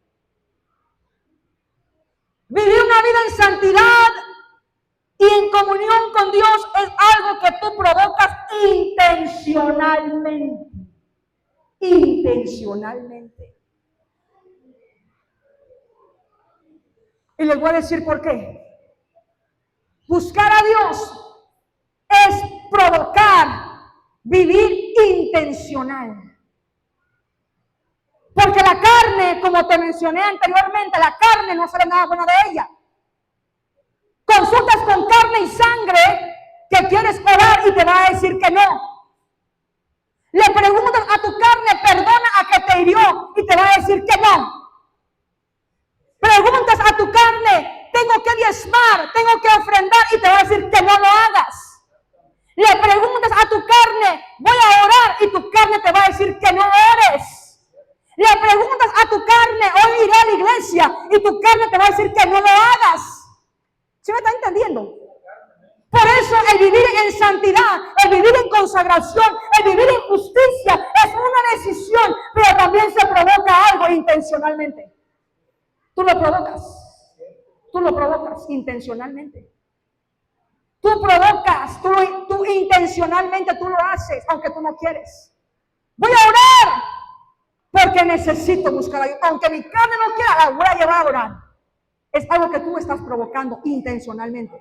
Vivir una vida en santidad y en comunión con Dios es algo que tú provocas intencionalmente. Intencionalmente. Y les voy a decir por qué. Buscar a Dios es provocar vivir intencional. Porque la carne, como te mencioné anteriormente, la carne no sale nada bueno de ella. Consultas con carne y sangre que quieres orar y te va a decir que no. Le preguntas a tu carne, perdona a que te hirió y te va a decir que no. Preguntas a tu carne, tengo que diezmar, tengo que ofrendar y te va a decir que no lo hagas. Le preguntas a tu carne, voy a orar y tu carne te va a decir que no ores. Le preguntas a tu carne, hoy iré a la iglesia y tu carne te va a decir que no lo hagas. ¿Sí me está entendiendo? Por eso el vivir en santidad, el vivir en consagración, el vivir en justicia es una decisión, pero también se provoca algo intencionalmente. Tú lo provocas intencionalmente. Tú provocas, tú intencionalmente tú lo haces, aunque tú no quieres. Voy a orar porque necesito buscar a Dios. Aunque mi carne no quiera, la voy a llevar a orar. Es algo que tú estás provocando intencionalmente.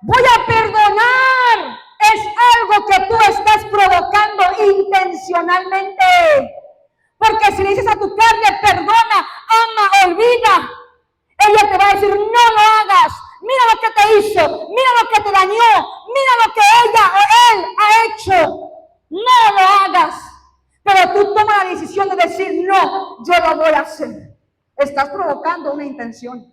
Voy a perdonar. Es algo que tú estás provocando intencionalmente. Porque si le dices a tu carne, perdona, ama, olvida, ella te va a decir, no lo hagas. Mira lo que te hizo, mira lo que te dañó, mira lo que ella o él ha hecho. No hacen, estás provocando una intención.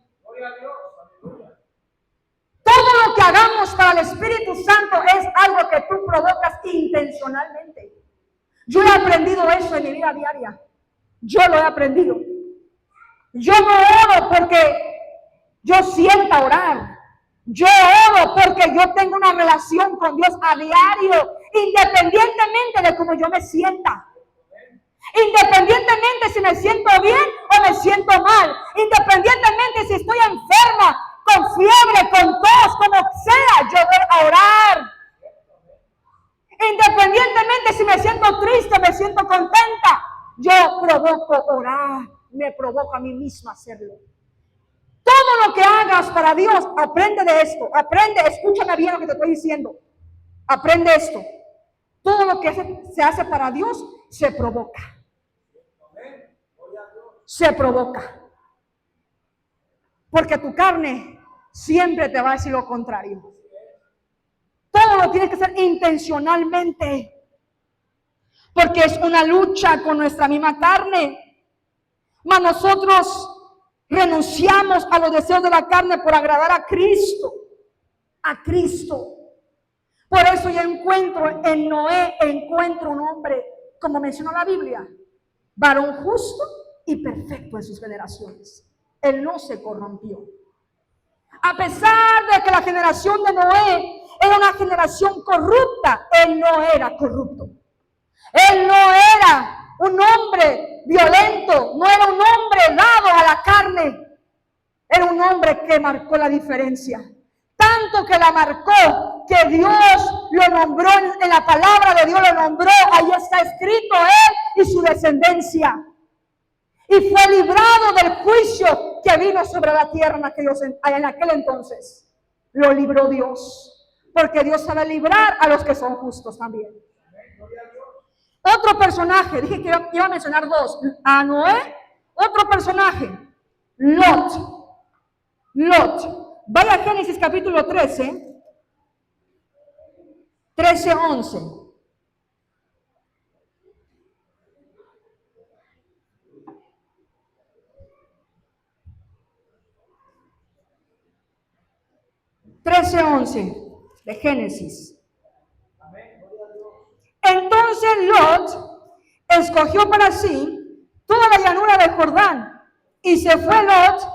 Todo lo que hagamos para el Espíritu Santo es algo que tú provocas intencionalmente. Yo he aprendido eso en mi vida diaria. Yo lo he aprendido. Yo no oro porque yo sienta orar. Yo oro porque yo tengo una relación con Dios a diario, independientemente de cómo yo me sienta. Independientemente si me siento bien o me siento mal. Independientemente si estoy enferma, con fiebre, con tos, como sea, yo voy a orar. Independientemente si me siento triste, me siento contenta, yo provoco orar. Me provoco a mí misma hacerlo. Todo lo que hagas para Dios, aprende de esto. Aprende, escúchame bien lo que te estoy diciendo. Aprende esto. Todo lo que se hace para Dios, se provoca. Se provoca. Porque tu carne siempre te va a decir lo contrario. Todo lo tienes que hacer intencionalmente. Porque es una lucha con nuestra misma carne. Mas nosotros renunciamos a los deseos de la carne por agradar a Cristo. A Cristo. Por eso yo encuentro en Noé, encuentro un hombre, como menciona la Biblia, varón justo y perfecto en sus generaciones. Él no se corrompió. A pesar de que la generación de Noé era una generación corrupta, él no era corrupto. Él no era un hombre violento, no era un hombre dado a la carne. Era un hombre que marcó la diferencia. Tanto que la marcó, que Dios lo nombró, en la palabra de Dios lo nombró. Ahí está escrito él y su descendencia. Y fue librado del juicio que vino sobre la tierra en aquel entonces. Lo libró Dios. Porque Dios sabe librar a los que son justos también. Otro personaje, dije que iba a mencionar dos. A Noé, otro personaje, Lot. Lot. Vaya a Génesis capítulo 13, 11. De Génesis. Entonces Lot escogió para sí toda la llanura del Jordán y se fue Lot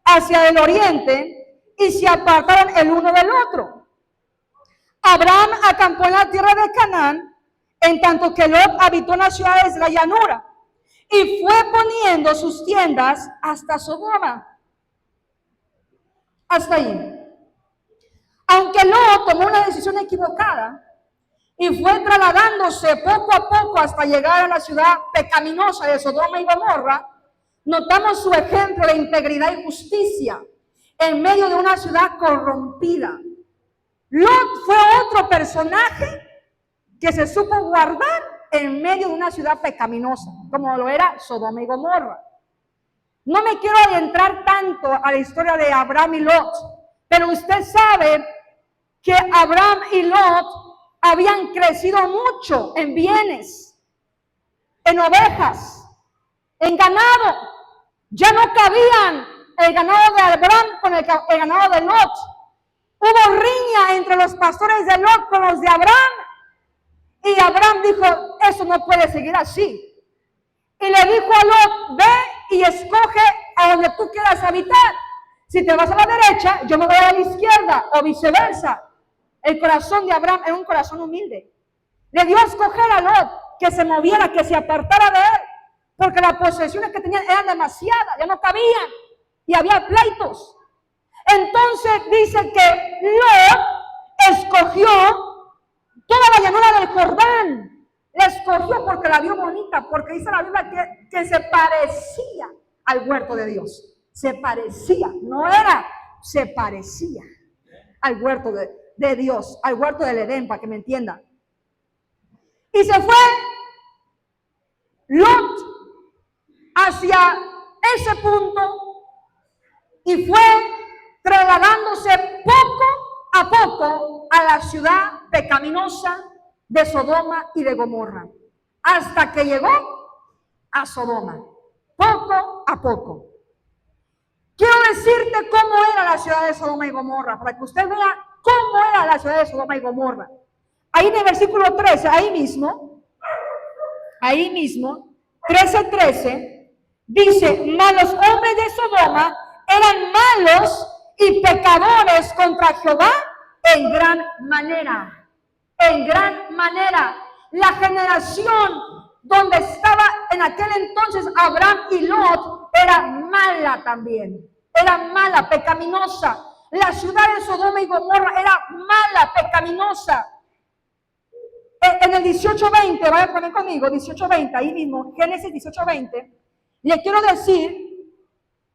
hacia el oriente y se apartaron el uno del otro. Abraham acampó en la tierra de Canaán, en tanto que Lot habitó en las ciudades de la llanura y fue poniendo sus tiendas hasta Sodoma. Hasta ahí. Aunque Lot tomó una decisión equivocada y fue trasladándose poco a poco hasta llegar a la ciudad pecaminosa de Sodoma y Gomorra, notamos su ejemplo de integridad y justicia en medio de una ciudad corrompida. Lot fue otro personaje que se supo guardar en medio de una ciudad pecaminosa, como lo era Sodoma y Gomorra. No me quiero adentrar tanto a la historia de Abraham y Lot, pero usted sabe que Abraham y Lot habían crecido mucho en bienes, en ovejas, en ganado. Ya no cabían el ganado de Abraham con el ganado de Lot. Hubo riña entre los pastores de Lot con los de Abraham. Y Abraham dijo, eso no puede seguir así. Y le dijo a Lot, ve y escoge a donde tú quieras habitar. Si te vas a la derecha, yo me voy a la izquierda, o viceversa. El corazón de Abraham era un corazón humilde. Le dio a escoger a Lot que se moviera, que se apartara de él, porque las posesiones que tenían eran demasiadas, ya no cabían, y había pleitos. Entonces dice que Lot escogió toda la llanura del Jordán. La escogió porque la vio bonita, porque dice la Biblia que se parecía al huerto de Dios. Se parecía, no era, se parecía al huerto de Dios, al huerto del Edén, para que me entiendan. Y se fue Lot hacia ese punto y fue trasladándose poco a poco a la ciudad pecaminosa de Sodoma y de Gomorra, hasta que llegó a Sodoma. poco a poco. Quiero decirte cómo era la ciudad de Sodoma y Gomorra, para que usted vea cómo era la ciudad de Sodoma y Gomorra. Ahí en el versículo 13, ahí mismo, 13:13, dice: mas los hombres de Sodoma eran malos y pecadores contra Jehová en gran manera. En gran manera. La generación donde estaba en aquel entonces Abraham y Lot era mala también. Era mala, pecaminosa. La ciudad de Sodoma y Gomorra era mala, pecaminosa. En el 18:20, vaya a poner conmigo, 18:20, ahí mismo, Génesis 18:20, le quiero decir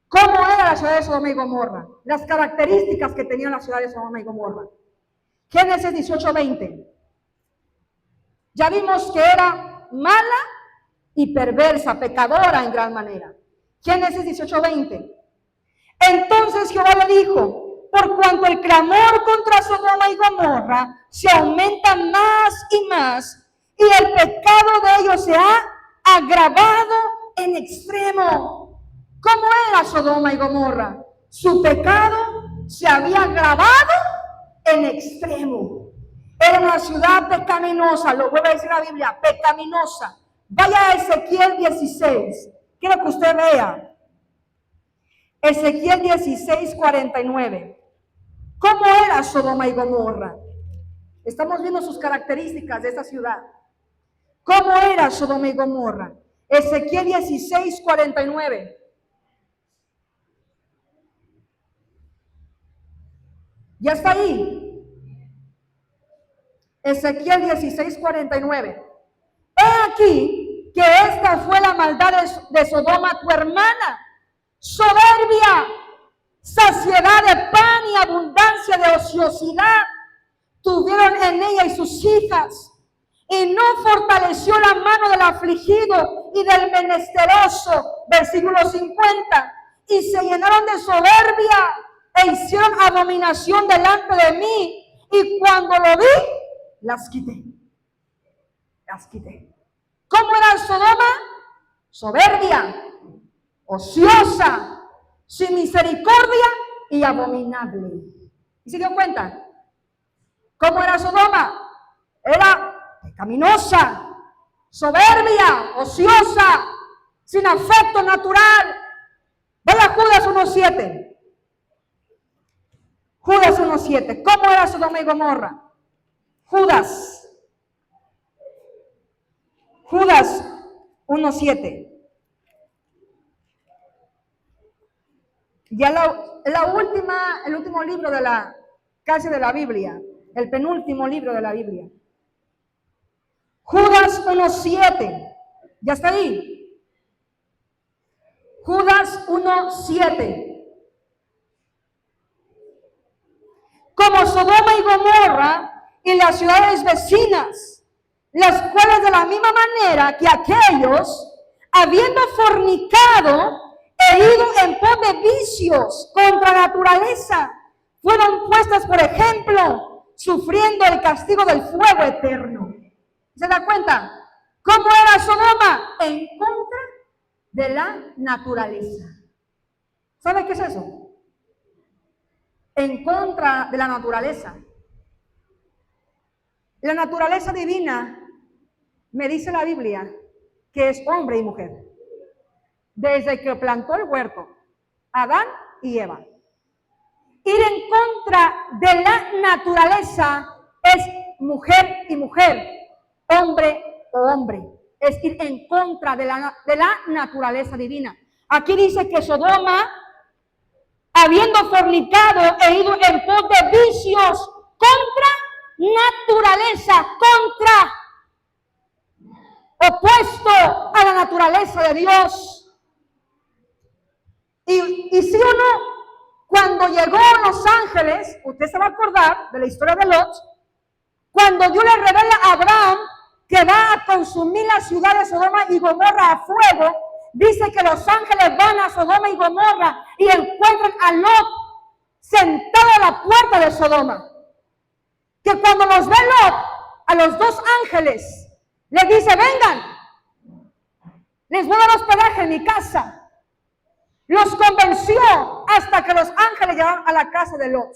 cómo era la ciudad de Sodoma y Gomorra, las características que tenía la ciudad de Sodoma y Gomorra. Génesis 18:20. Ya vimos que era mala y perversa, pecadora en gran manera. Génesis 18:20. Entonces Jehová le dijo: por cuanto el clamor contra Sodoma y Gomorra se aumenta más y más, y el pecado de ellos se ha agravado en extremo. ¿Cómo era Sodoma y Gomorra? Su pecado se había agravado en extremo. Era una ciudad pecaminosa, lo vuelve a decir la Biblia, pecaminosa. Vaya a Ezequiel 16, quiero que usted vea. Ezequiel 16:49. ¿Cómo era Sodoma y Gomorra? Estamos viendo sus características de esta ciudad. ¿Cómo era Sodoma y Gomorra? Ezequiel 16:49. Ya está ahí. Ezequiel 16:49. He aquí que esta fue la maldad de Sodoma, tu hermana. Soberbia, saciedad de pan y abundancia de ociosidad tuvieron en ella y sus hijas, y no fortaleció la mano del afligido y del menesteroso. Versículo 50. Y se llenaron de soberbia e hicieron abominación delante de mí, y cuando lo vi, las quité. ¿Cómo era Sodoma? Soberbia, ociosa, sin misericordia y abominable. ¿Y se dio cuenta? ¿Cómo era Sodoma? Era pecaminosa, soberbia, ociosa, sin afecto natural. Vaya a Judas 1:7. Judas 1:7. ¿Cómo era Sodoma y Gomorra? Judas 1:7. Ya el último libro de casi de la Biblia, el penúltimo libro de la Biblia. Judas 1:7. ¿Ya está ahí? Judas 1:7. Como Sodoma y Gomorra y las ciudades vecinas, las cuales de la misma manera que aquellos, habiendo fornicado e ido en pos de vicios contra naturaleza, fueron puestas por ejemplo, sufriendo el castigo del fuego eterno. ¿Se da cuenta? ¿Cómo era Sodoma? En contra de la naturaleza. ¿Sabe qué es eso? En contra de la naturaleza. La naturaleza divina, me dice la Biblia, que es hombre y mujer. Desde que plantó el huerto, Adán y Eva. Ir en contra de la naturaleza es mujer y mujer, hombre o hombre. Es ir en contra de la naturaleza divina. Aquí dice que Sodoma, habiendo fornicado e ido en pos de vicios contra naturaleza, opuesto a la naturaleza de Dios. Y sí o no, cuando llegó a Los Ángeles, usted se va a acordar de la historia de Lot, cuando Dios le revela a Abraham que va a consumir la ciudad de Sodoma y Gomorra a fuego, dice que los ángeles van a Sodoma y Gomorra y encuentran a Lot sentado a la puerta de Sodoma. Que cuando los ve Lot, a los dos ángeles, les dice, vengan. Les voy a dar hospedaje en mi casa. Los convenció hasta que los ángeles llegaron a la casa de Lot.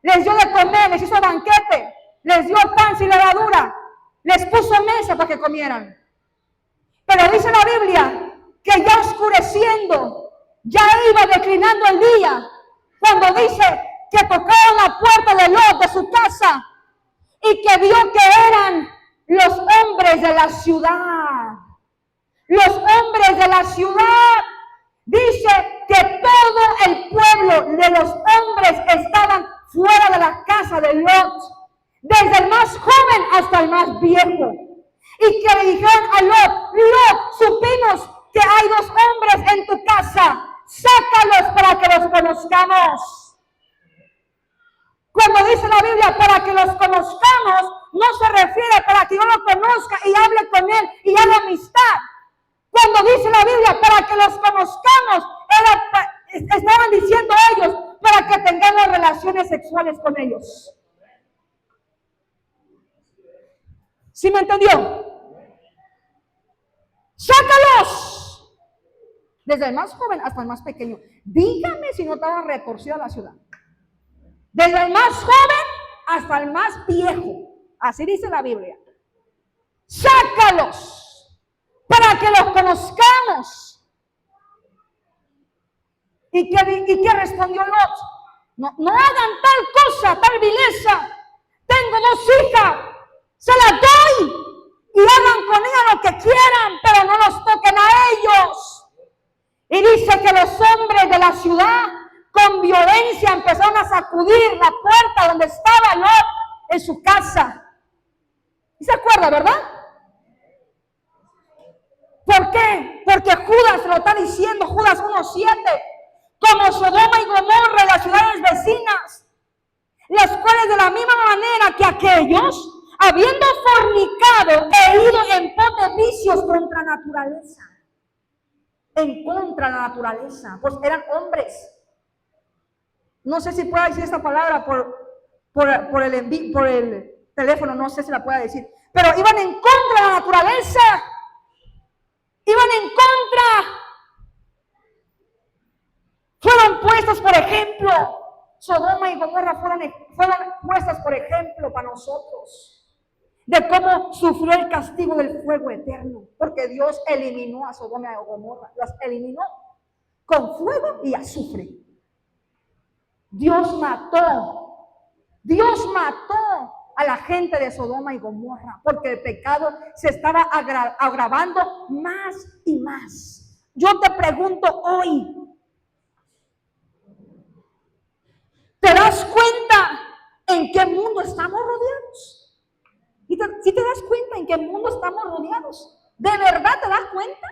Les dio de comer, les hizo banquete, les dio pan sin levadura, les puso mesa para que comieran. Pero dice la Biblia que ya oscureciendo, ya iba declinando el día, cuando dice que tocaron la puerta de Lot, de su casa, y que vio que eran los hombres de la ciudad. Los hombres de la ciudad. Dice que todo el pueblo de los hombres estaban fuera de la casa de Lot, desde el más joven hasta el más viejo. Y que le dijeron a Lot: Lot, supimos que hay dos hombres en tu casa, sácalos para que los conozcamos. Cuando dice la Biblia para que los conozcamos, no se refiere para que yo lo conozca y hable con él y haga amistad. Cuando dice la Biblia para que los conozcamos, estaban diciendo ellos para que tengamos relaciones sexuales con ellos. ¿Sí me entendió? ¡Sácalos! Desde el más joven hasta el más pequeño. Dígame si no estaba retorcida la ciudad. Desde el más joven hasta el más viejo. Así dice la Biblia. Sácalos para que los conozcamos. ¿Y qué respondió Lot? No hagan tal cosa, tal vileza. Tengo dos hijas, se las doy y hagan con ellas lo que quieran, pero no los toquen a ellos. Y dice que los hombres de la ciudad con violencia empezaron a sacudir la puerta donde estaba Lot en su casa. ¿Y se acuerda, verdad? ¿Por qué? Porque Judas lo está diciendo, Judas 1:7, como Sodoma y Gomorra, las ciudades vecinas, las cuales de la misma manera que aquellos, habiendo fornicado e ido en pos de vicios contra naturaleza, en contra de la naturaleza, pues eran hombres. No sé si pueda decir esta palabra por el teléfono, no sé si la pueda decir, pero iban en contra de la naturaleza, iban en contra. Fueron puestos, por ejemplo, Sodoma y Gomorra fueron puestas, por ejemplo, para nosotros, de cómo sufrió el castigo del fuego eterno, porque Dios eliminó a Sodoma y Gomorra, las eliminó con fuego y azufre. Dios mató a la gente de Sodoma y Gomorra, porque el pecado se estaba agravando más y más. Yo te pregunto hoy, ¿te das cuenta en qué mundo estamos rodeados? ¿Sí te das cuenta en qué mundo estamos rodeados? ¿De verdad te das cuenta?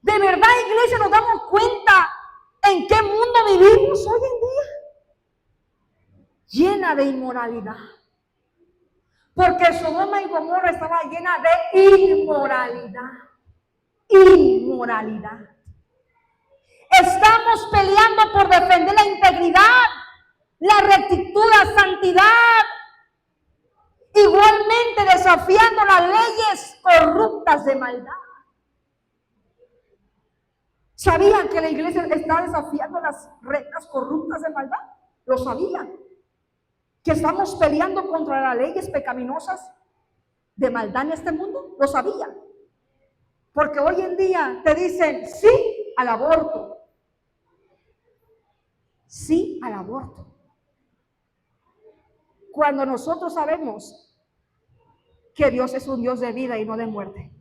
¿De verdad, iglesia, nos damos cuenta en qué mundo vivimos hoy en día? Llena de inmoralidad. Porque Sodoma y Gomorra estaba llena de inmoralidad. Inmoralidad. Estamos peleando por defender la integridad, la rectitud, la santidad. Igualmente desafiando las leyes corruptas de maldad. ¿Sabían que la iglesia está desafiando las reglas corruptas de maldad? ¿Lo sabían? ¿Que estamos peleando contra las leyes pecaminosas de maldad en este mundo? ¿Lo sabían? Porque hoy en día te dicen sí al aborto. Sí al aborto. Cuando nosotros sabemos que Dios es un Dios de vida y no de muerte.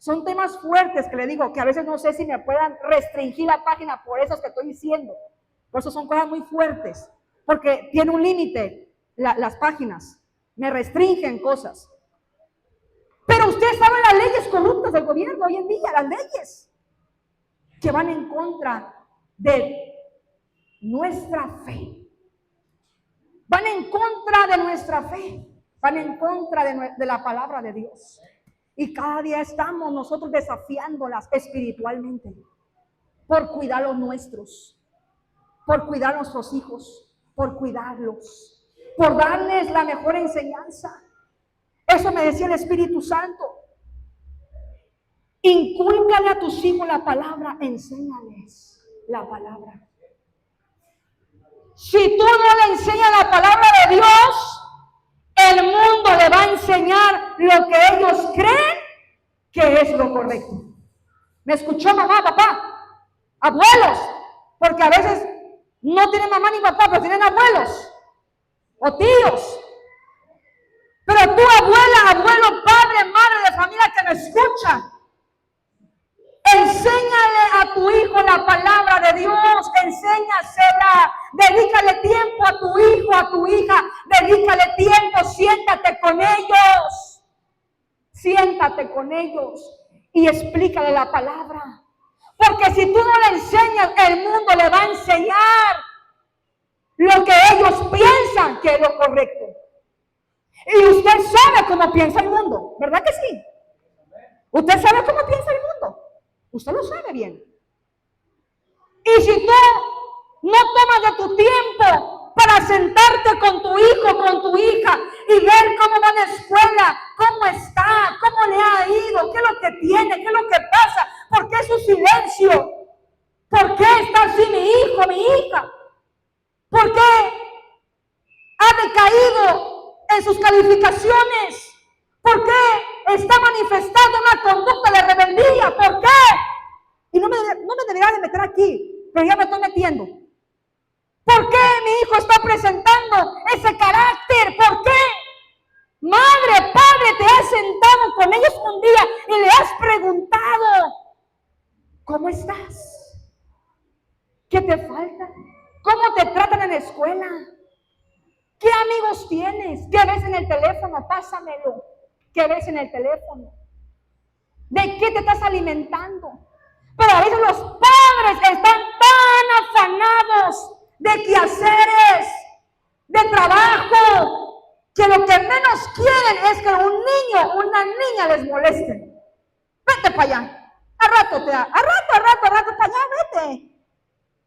Son temas fuertes que le digo que a veces no sé si me puedan restringir la página por eso que estoy diciendo. Por eso son cosas muy fuertes, porque tiene un límite las páginas, me restringen cosas. Pero usted sabe las leyes corruptas del gobierno hoy en día, las leyes que van en contra de nuestra fe. Van en contra de nuestra fe, van en contra de la palabra de Dios. Y cada día estamos nosotros desafiándolas espiritualmente por cuidar a los nuestros, por cuidar a nuestros hijos, por cuidarlos, por darles la mejor enseñanza. Eso me decía el Espíritu Santo. Incúlcale a tus hijos la palabra, enséñales la palabra. Si tú no le enseñas la palabra de Dios, el mundo le va a enseñar lo que ellos creen que es lo correcto. ¿Me escuchó mamá, papá? Abuelos, porque a veces no tienen mamá ni papá, pero tienen abuelos o tíos. Pero tú, abuela, abuelo, padre, madre de familia que me escucha, enséñale a tu hijo la palabra de Dios, enséñasela, dedícale tiempo a tu hijo, a tu hija, dedícale tiempo, siéntate con ellos y explícale la palabra. Porque si tú no le enseñas, el mundo le va a enseñar lo que ellos piensan que es lo correcto. Y usted sabe cómo piensa el mundo, ¿verdad que sí? Usted sabe cómo piensa el mundo. Usted lo sabe bien. Y si tú no tomas de tu tiempo para sentarte con tu hijo, con tu hija y ver cómo va a la escuela, cómo está, cómo le ha ido, qué es lo que tiene, qué es lo que pasa, por qué su silencio, por qué está así mi hijo, mi hija, por qué ha decaído en sus calificaciones, por qué está manifestando una conducta de rebeldía, por qué. Y no me debería de meter aquí, pero ya me estoy metiendo. ¿Por qué mi hijo está presentando ese carácter? ¿Por qué? Madre, padre, te has sentado con ellos un día y le has preguntado, ¿cómo estás? ¿Qué te falta? ¿Cómo te tratan en la escuela? ¿Qué amigos tienes? ¿Qué ves en el teléfono? Pásamelo. ¿Qué ves en el teléfono? ¿De qué te estás alimentando? Pero a veces los padres están tan afanados de quehaceres, de trabajo, que lo que menos quieren es que un niño, una niña les moleste. Vete para allá. A rato, para allá, vete.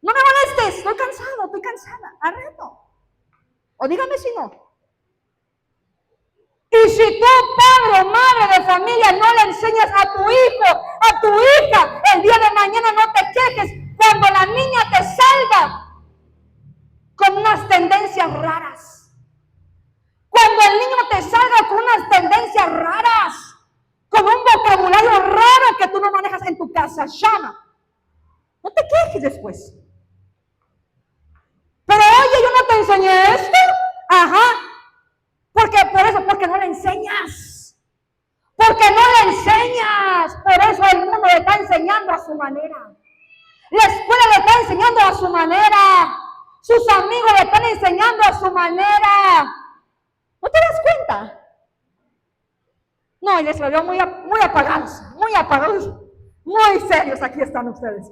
No me molestes, estoy cansado, estoy cansada. A rato. O dígame si no. Y si tú, padre o madre de familia, no le enseñas a tu hijo, a tu hija, el día de mañana no te quejes cuando la niña te salga con unas tendencias raras. Cuando el niño te salga con unas tendencias raras, con un vocabulario raro que tú no manejas en tu casa, llama. No te quejes después. Pero oye, yo no te enseñé esto. Ajá. Porque no le enseñas. Porque no le enseñas. Por eso el mundo le está enseñando a su manera. La escuela le está enseñando a su manera. Sus amigos le están enseñando a su manera. ¿No te das cuenta? No, y les veo muy apagados, muy serios aquí están ustedes.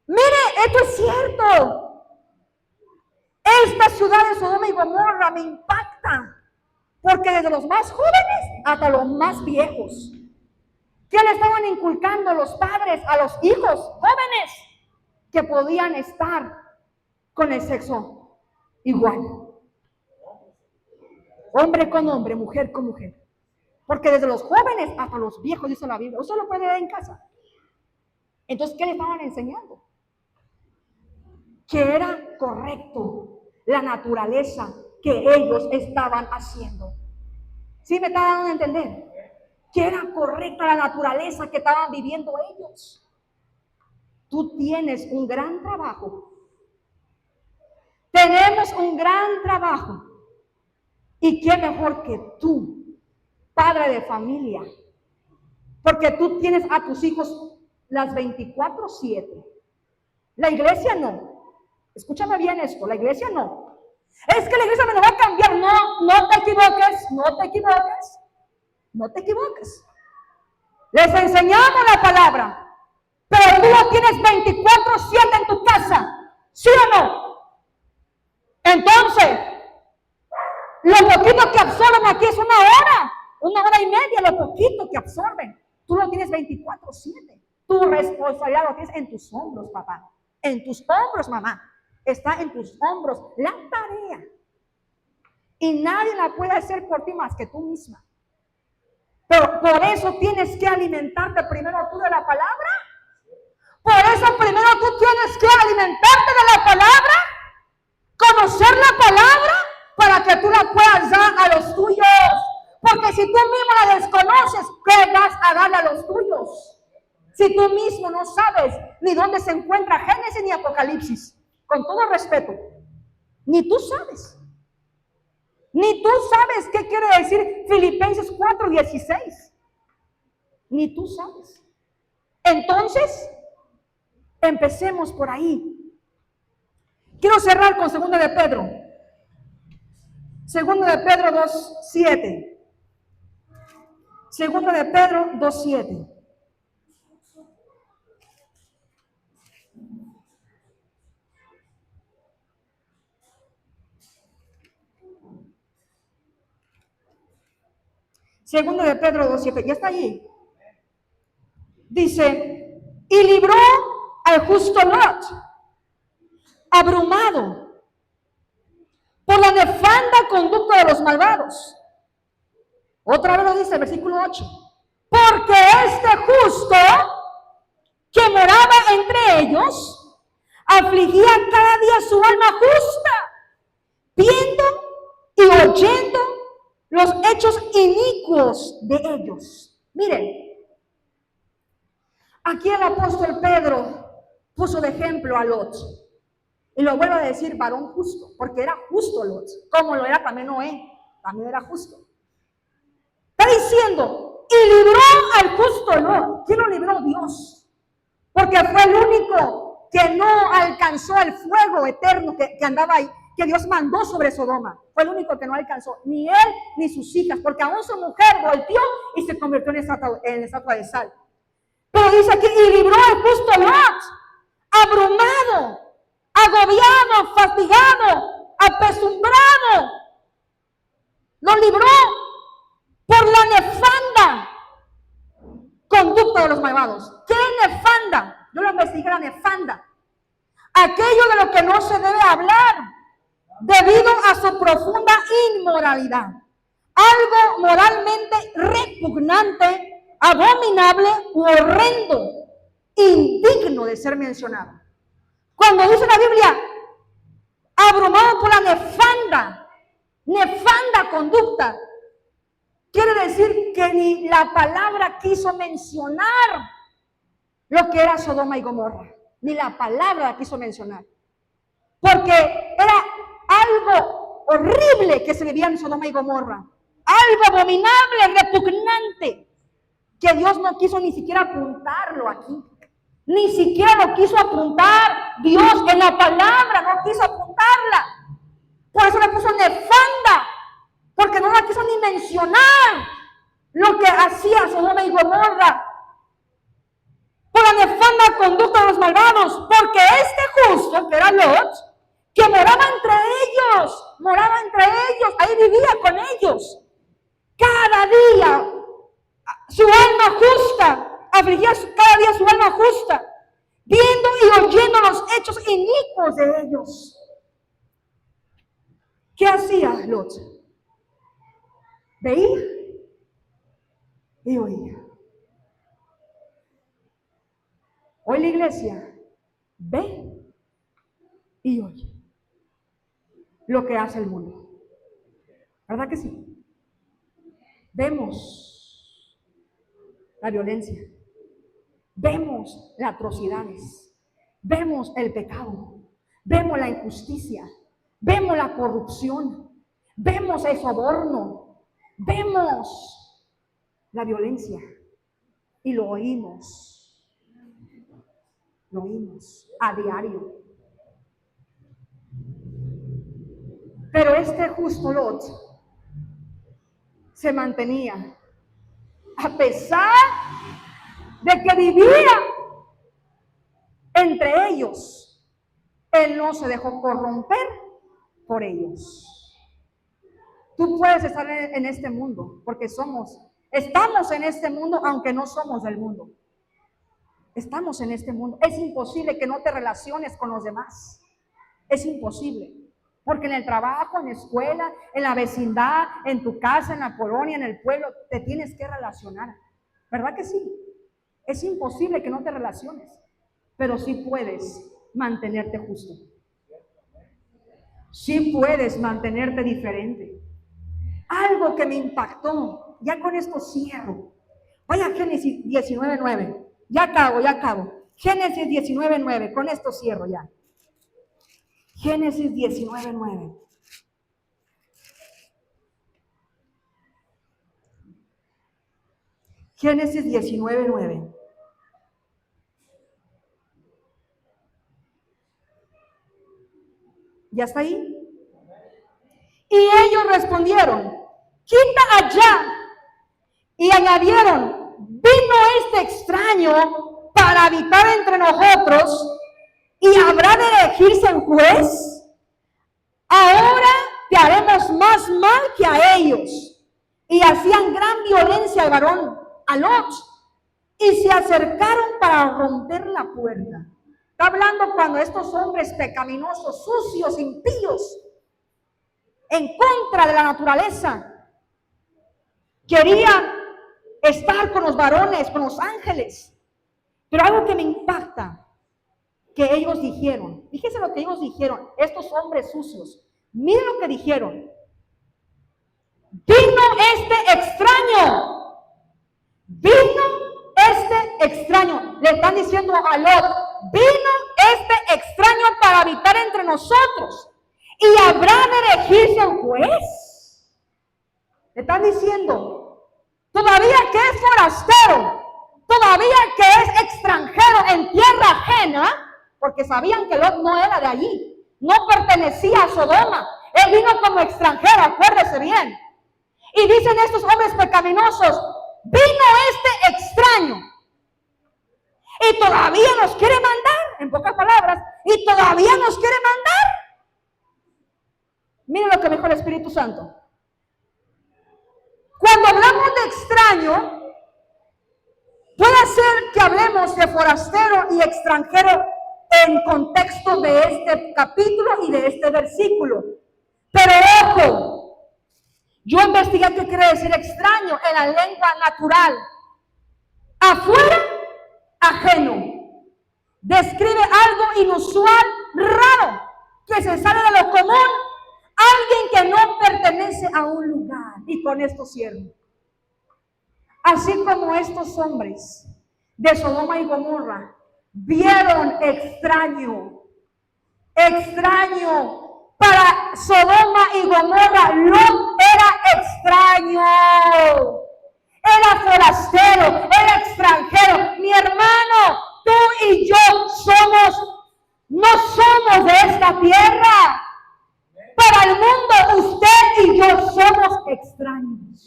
Mire, esto es cierto. Esta ciudad de Sodoma y Gomorra me impacta, porque desde los más jóvenes hasta los más viejos, ¿qué le estaban inculcando los padres a los hijos jóvenes? Que podían estar con el sexo igual. Hombre con hombre, mujer con mujer. Porque desde los jóvenes hasta los viejos, dice la Biblia. Usted lo puede ver en casa. Entonces, ¿qué le estaban enseñando? Que era correcto la naturaleza que ellos estaban haciendo. ¿Sí me está dando a entender? Que era correcta la naturaleza que estaban viviendo ellos. Tú tienes un gran trabajo. Tenemos un gran trabajo. Y qué mejor que tú, padre de familia, porque tú tienes a tus hijos las 24/7. La iglesia no. Escúchame bien esto, la iglesia no. Es que la iglesia me lo va a cambiar. No te equivoques, no te equivoques. No te equivoques. Les enseñamos la palabra, pero tú lo tienes 24/7 en tu casa, ¿sí o no? Entonces, lo poquito que absorben aquí es una hora y media, lo poquito que absorben. Tú lo tienes 24/7. Tu responsabilidad lo tienes en tus hombros, papá. En tus hombros, mamá. Está en tus hombros la tarea. Y nadie la puede hacer por ti más que tú misma. Pero por eso tienes que alimentarte primero tú de la palabra. Por eso primero tú tienes que alimentarte de la palabra, conocer la palabra, para que tú la puedas dar a los tuyos. Porque si tú mismo la desconoces, ¿qué vas a darle a los tuyos? Si tú mismo no sabes ni dónde se encuentra Génesis ni Apocalipsis, con todo respeto, ni tú sabes. Ni tú sabes qué quiere decir Filipenses 4:16. Ni tú sabes. Entonces, empecemos por ahí. Quiero cerrar con 2 de Pedro. 2 de Pedro 2:7. 2 de Pedro 2:7. Segundo de Pedro 2:7, ya está allí. Dice, y libró al justo Lot, abrumado por la nefanda conducta de los malvados. Otra vez lo dice el versículo 8. Porque este justo que moraba entre ellos, afligía cada día su alma justa, viendo y oyendo los hechos inicuos de ellos. Miren, aquí el apóstol Pedro puso de ejemplo a Lot. Y lo vuelvo a decir, varón justo, porque era justo Lot, como lo era también Noé, también era justo. Está diciendo, y libró al justo Lot. ¿Quién lo libró? Dios. Porque fue el único que no alcanzó el fuego eterno que andaba ahí, que Dios mandó sobre Sodoma. Fue el único que no alcanzó, ni él ni sus hijas, porque aún su mujer volteó y se convirtió en estatua de sal. Pero dice aquí, y libró al justo Lot, abrumado, agobiado, fatigado, apesumbrado. Lo libró por la nefanda conducta de los malvados. ¿Qué nefanda? Yo lo investigué, la nefanda. Aquello de lo que no se debe hablar debido a su profunda inmoralidad. Algo moralmente repugnante, abominable u horrendo, indigno de ser mencionado. Cuando dice la Biblia, abrumado por la nefanda conducta, quiere decir que ni la palabra quiso mencionar lo que era Sodoma y Gomorra. Ni la palabra quiso mencionar. Porque era algo horrible que se vivía en Sodoma y Gomorra. Algo abominable, repugnante, que Dios no quiso ni siquiera apuntarlo aquí. Ni siquiera lo quiso apuntar Dios en la palabra, no quiso apuntarla. Por eso le puso nefanda, porque no la quiso ni mencionar lo que hacía Sodoma y Gomorra. Por la nefanda conducta de los malvados, porque este justo, que era Lot, que moraba entre ellos, ahí vivía con ellos. Cada día su alma justa, afligía cada día su alma justa, viendo y oyendo los hechos inicuos de ellos. ¿Qué hacía Lot? Veía y oía. Hoy la iglesia ve y oye lo que hace el mundo. ¿Verdad que sí? Vemos la violencia, vemos las atrocidades, vemos el pecado, vemos la injusticia, vemos la corrupción, vemos el soborno, vemos la violencia y lo oímos a diario. Pero este justo Lot se mantenía, a pesar de que vivía entre ellos, él no se dejó corromper por ellos. Tú puedes estar en este mundo, porque estamos en este mundo, aunque no somos del mundo. Estamos en este mundo. Es imposible que no te relaciones con los demás. Es imposible. Porque en el trabajo, en la escuela, en la vecindad, en tu casa, en la colonia, en el pueblo, te tienes que relacionar. ¿Verdad que sí? Es imposible que no te relaciones, pero sí puedes mantenerte justo. Sí puedes mantenerte diferente. Algo que me impactó, ya con esto cierro. Vaya a Génesis 19:9. Ya acabo. Génesis 19:9, con esto cierro ya. Génesis 19:9. Génesis 19:9. ¿Ya está ahí? Y ellos respondieron, quita allá. Y añadieron, vino este extraño para habitar entre nosotros y habrá de elegirse en juez. Ahora te haremos más mal que a ellos. Y hacían gran violencia al varón, a Lot, y se acercaron para romper la puerta. Está hablando cuando estos hombres pecaminosos, sucios, impíos, en contra de la naturaleza, querían estar con los varones, con los ángeles. Pero algo que me impacta, que ellos dijeron, fíjense lo que ellos dijeron, estos hombres sucios, miren lo que dijeron. Vino este extraño, le están diciendo a Lot, vino este extraño para habitar entre nosotros y habrá de elegirse un juez. Le están diciendo, todavía que es forastero, todavía que es extranjero en tierra ajena, porque sabían que Lot no era de allí, no pertenecía a Sodoma, él vino como extranjero, acuérdese bien. Y dicen estos hombres pecaminosos, vino este extraño y todavía nos quiere mandar, en pocas palabras, y todavía nos quiere mandar. Miren lo que me dijo el Espíritu Santo. Cuando hablamos de extraño, puede ser que hablemos de forastero y extranjero en contexto de este capítulo y de este versículo. Pero ojo, yo investigué qué quiere decir extraño en la lengua natural. Afuera, ajeno. Describe algo inusual, raro, que se sale de lo común. Alguien que no pertenece a un lugar. Y con esto cierro. Así como estos hombres de Sodoma y Gomorra vieron extraño. Para Sodoma y Gomorra, Lot era extraño. Era forastero, era extranjero. Mi hermano, tú y yo no somos de esta tierra. Para el mundo, usted y yo somos extraños.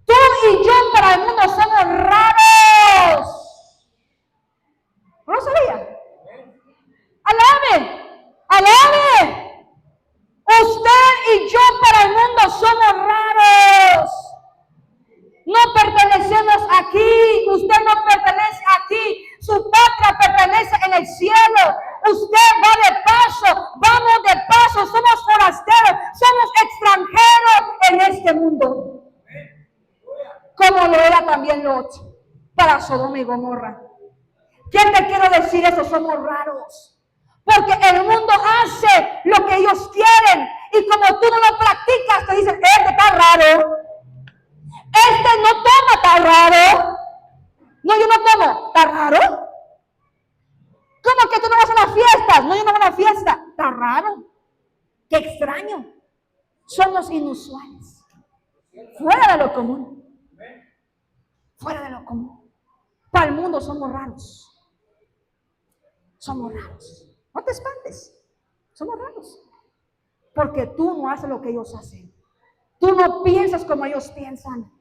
Tú y yo para el mundo somos raros. ¿No lo sabía? ¡Alabe! Usted y yo para el mundo somos raros. No pertenecemos aquí. Usted no pertenece aquí. Su patria pertenece en el cielo. Usted va de paso. Vamos de paso. Somos forasteros. Somos extranjeros en este mundo. Como lo era también Lot para Sodoma y Gomorra. ¿Qué te quiero decir eso? Somos raros. Porque el mundo hace lo que ellos quieren. Y como tú no lo practicas, te dicen, este está raro. Este no toma, está raro. No, yo no tomo, está raro. ¿Cómo que tú no vas a las fiestas? No, yo no voy a una fiesta. Está raro. Qué extraño. Somos inusuales. Fuera de lo común. Fuera de lo común. Para el mundo somos raros. Somos raros. No te espantes. Somos raros. Porque tú no haces lo que ellos hacen. Tú no piensas como ellos piensan.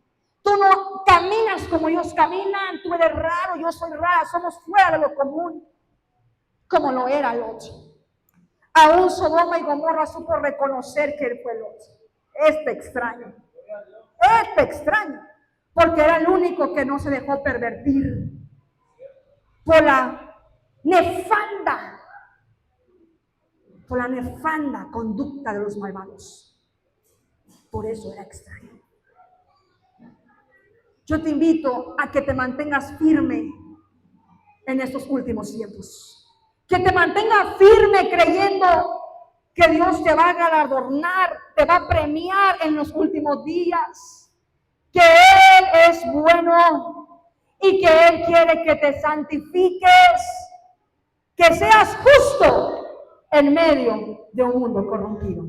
Tú no caminas como ellos caminan. Tú eres raro, yo soy rara. Somos fuera de lo común. Como lo era Lot. Aún Sodoma y Gomorra supo reconocer que él fue Lot. Este extraño. Porque era el único que no se dejó pervertir por la nefanda por la nefanda conducta de los malvados. Por eso era extraño. Yo te invito a que te mantengas firme en estos últimos tiempos. Que te mantengas firme creyendo que Dios te va a galardonar, te va a premiar en los últimos días. Que Él es bueno y que Él quiere que te santifiques, que seas justo en medio de un mundo corrompido.